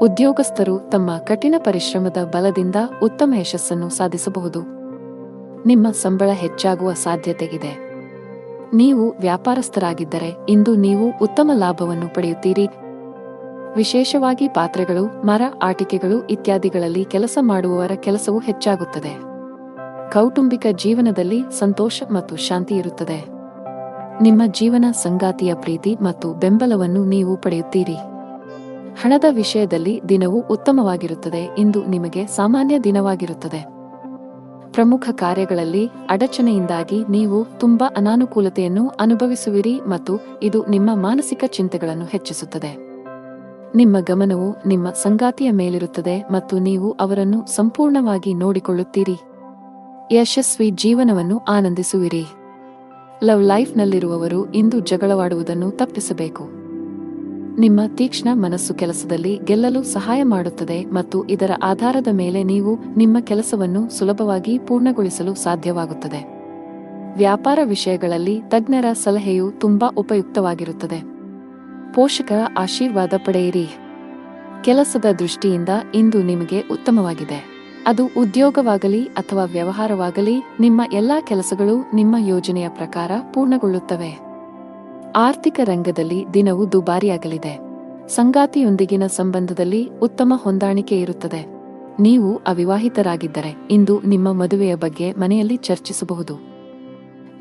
ಉದ್ಯೋಗಸ್ಥರು ತಮ್ಮ ಕಠಿಣ ಪರಿಶ್ರಮದ ಬಲದಿಂದ ಉತ್ತಮ ಯಶಸ್ಸನ್ನು ಸಾಧಿಸಬಹುದು. ನಿಮ್ಮ ಸಂಬಳ ಹೆಚ್ಚಾಗುವ ಸಾಧ್ಯತೆ ಇದೆ. ನೀವು ವ್ಯಾಪಾರಸ್ಥರಾಗಿದ್ದರೆ ಇಂದು ನೀವು ಉತ್ತಮ ಲಾಭವನ್ನು ಪಡೆಯುತ್ತೀರಿ. ವಿಶೇಷವಾಗಿ ಪಾತ್ರೆಗಳು, ಮರ, ಆಟಿಕೆಗಳು ಇತ್ಯಾದಿಗಳಲ್ಲಿ ಕೆಲಸ ಮಾಡುವವರ ಕೆಲಸವು ಹೆಚ್ಚಾಗುತ್ತದೆ. ಕೌಟುಂಬಿಕ ಜೀವನದಲ್ಲಿ ಸಂತೋಷ ಮತ್ತು ಶಾಂತಿ ಇರುತ್ತದೆ. ನಿಮ್ಮ ಜೀವನ ಸಂಗಾತಿಯ ಪ್ರೀತಿ ಮತ್ತು ಬೆಂಬಲವನ್ನು ನೀವು ಪಡೆಯುತ್ತೀರಿ. ಹಣದ ವಿಷಯದಲ್ಲಿ ದಿನವು ಉತ್ತಮವಾಗಿರುತ್ತದೆ. ಇಂದು ನಿಮಗೆ ಸಾಮಾನ್ಯ ದಿನವಾಗಿರುತ್ತದೆ. ಪ್ರಮುಖ ಕಾರ್ಯಗಳಲ್ಲಿ ಅಡಚಣೆಯಿಂದಾಗಿ ನೀವು ತುಂಬಾ ಅನಾನುಕೂಲತೆಯನ್ನು ಅನುಭವಿಸುವಿರಿ ಮತ್ತು ಇದು ನಿಮ್ಮ ಮಾನಸಿಕ ಚಿಂತೆಗಳನ್ನು ಹೆಚ್ಚಿಸುತ್ತದೆ. ನಿಮ್ಮ ಗಮನವು ನಿಮ್ಮ ಸಂಗಾತಿಯ ಮೇಲಿರುತ್ತದೆ ಮತ್ತು ನೀವು ಅವರನ್ನು ಸಂಪೂರ್ಣವಾಗಿ ನೋಡಿಕೊಳ್ಳುತ್ತೀರಿ. ಯಶಸ್ವಿ ಜೀವನವನ್ನು ಆನಂದಿಸುವಿರಿ. ಲವ್ ಲೈಫ್ನಲ್ಲಿರುವವರು ಇಂದು ಜಗಳವಾಡುವುದನ್ನು ತಪ್ಪಿಸಬೇಕು. ನಿಮ್ಮ ತೀಕ್ಷ್ಣ ಮನಸ್ಸು ಕೆಲಸದಲ್ಲಿ ಗೆಲ್ಲಲು ಸಹಾಯ ಮಾಡುತ್ತದೆ ಮತ್ತು ಇದರ ಆಧಾರದ ಮೇಲೆ ನೀವು ನಿಮ್ಮ ಕೆಲಸವನ್ನು ಸುಲಭವಾಗಿ ಪೂರ್ಣಗೊಳಿಸಲು ಸಾಧ್ಯವಾಗುತ್ತದೆ. ವ್ಯಾಪಾರ ವಿಷಯಗಳಲ್ಲಿ ತಜ್ಞರ ಸಲಹೆಯು ತುಂಬಾ ಉಪಯುಕ್ತವಾಗಿರುತ್ತದೆ. ಪೋಷಕರ ಆಶೀರ್ವಾದ ಪಡೆಯಿರಿ. ಕೆಲಸದ ದೃಷ್ಟಿಯಿಂದ ಇಂದು ನಿಮಗೆ ಉತ್ತಮವಾಗಿದೆ. ಅದು ಉದ್ಯೋಗವಾಗಲಿ ಅಥವಾ ವ್ಯವಹಾರವಾಗಲಿ, ನಿಮ್ಮ ಎಲ್ಲಾ ಕೆಲಸಗಳು ನಿಮ್ಮ ಯೋಜನೆಯ ಪ್ರಕಾರ ಪೂರ್ಣಗೊಳ್ಳುತ್ತವೆ. ಆರ್ಥಿಕ ರಂಗದಲ್ಲಿ ದಿನವು ದುಬಾರಿಯಾಗಲಿದೆ. ಸಂಗಾತಿಯೊಂದಿಗಿನ ಸಂಬಂಧದಲ್ಲಿ ಉತ್ತಮ ಹೊಂದಾಣಿಕೆ ಇರುತ್ತದೆ. ನೀವು ಅವಿವಾಹಿತರಾಗಿದ್ದರೆ ಇಂದು ನಿಮ್ಮ ಮದುವೆಯ ಬಗ್ಗೆ ಮನೆಯಲ್ಲಿ ಚರ್ಚಿಸಬಹುದು.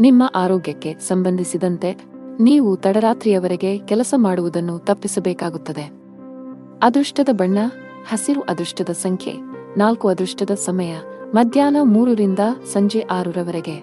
ನಿಮ್ಮ ಆರೋಗ್ಯಕ್ಕೆ ಸಂಬಂಧಿಸಿದಂತೆ ನೀವು ತಡರಾತ್ರಿಯವರೆಗೆ ಕೆಲಸ ಮಾಡುವುದನ್ನು ತಪ್ಪಿಸಬೇಕಾಗುತ್ತದೆ. ಅದೃಷ್ಟದ ಬಣ್ಣ ಹಸಿರು. ಅದೃಷ್ಟದ ಸಂಖ್ಯೆ 4. ಅದೃಷ್ಟದ ಸಮಯ ಮಧ್ಯಾಹ್ನ 3 ರಿಂದ ಸಂಜೆ 6 ರವರೆಗೆ.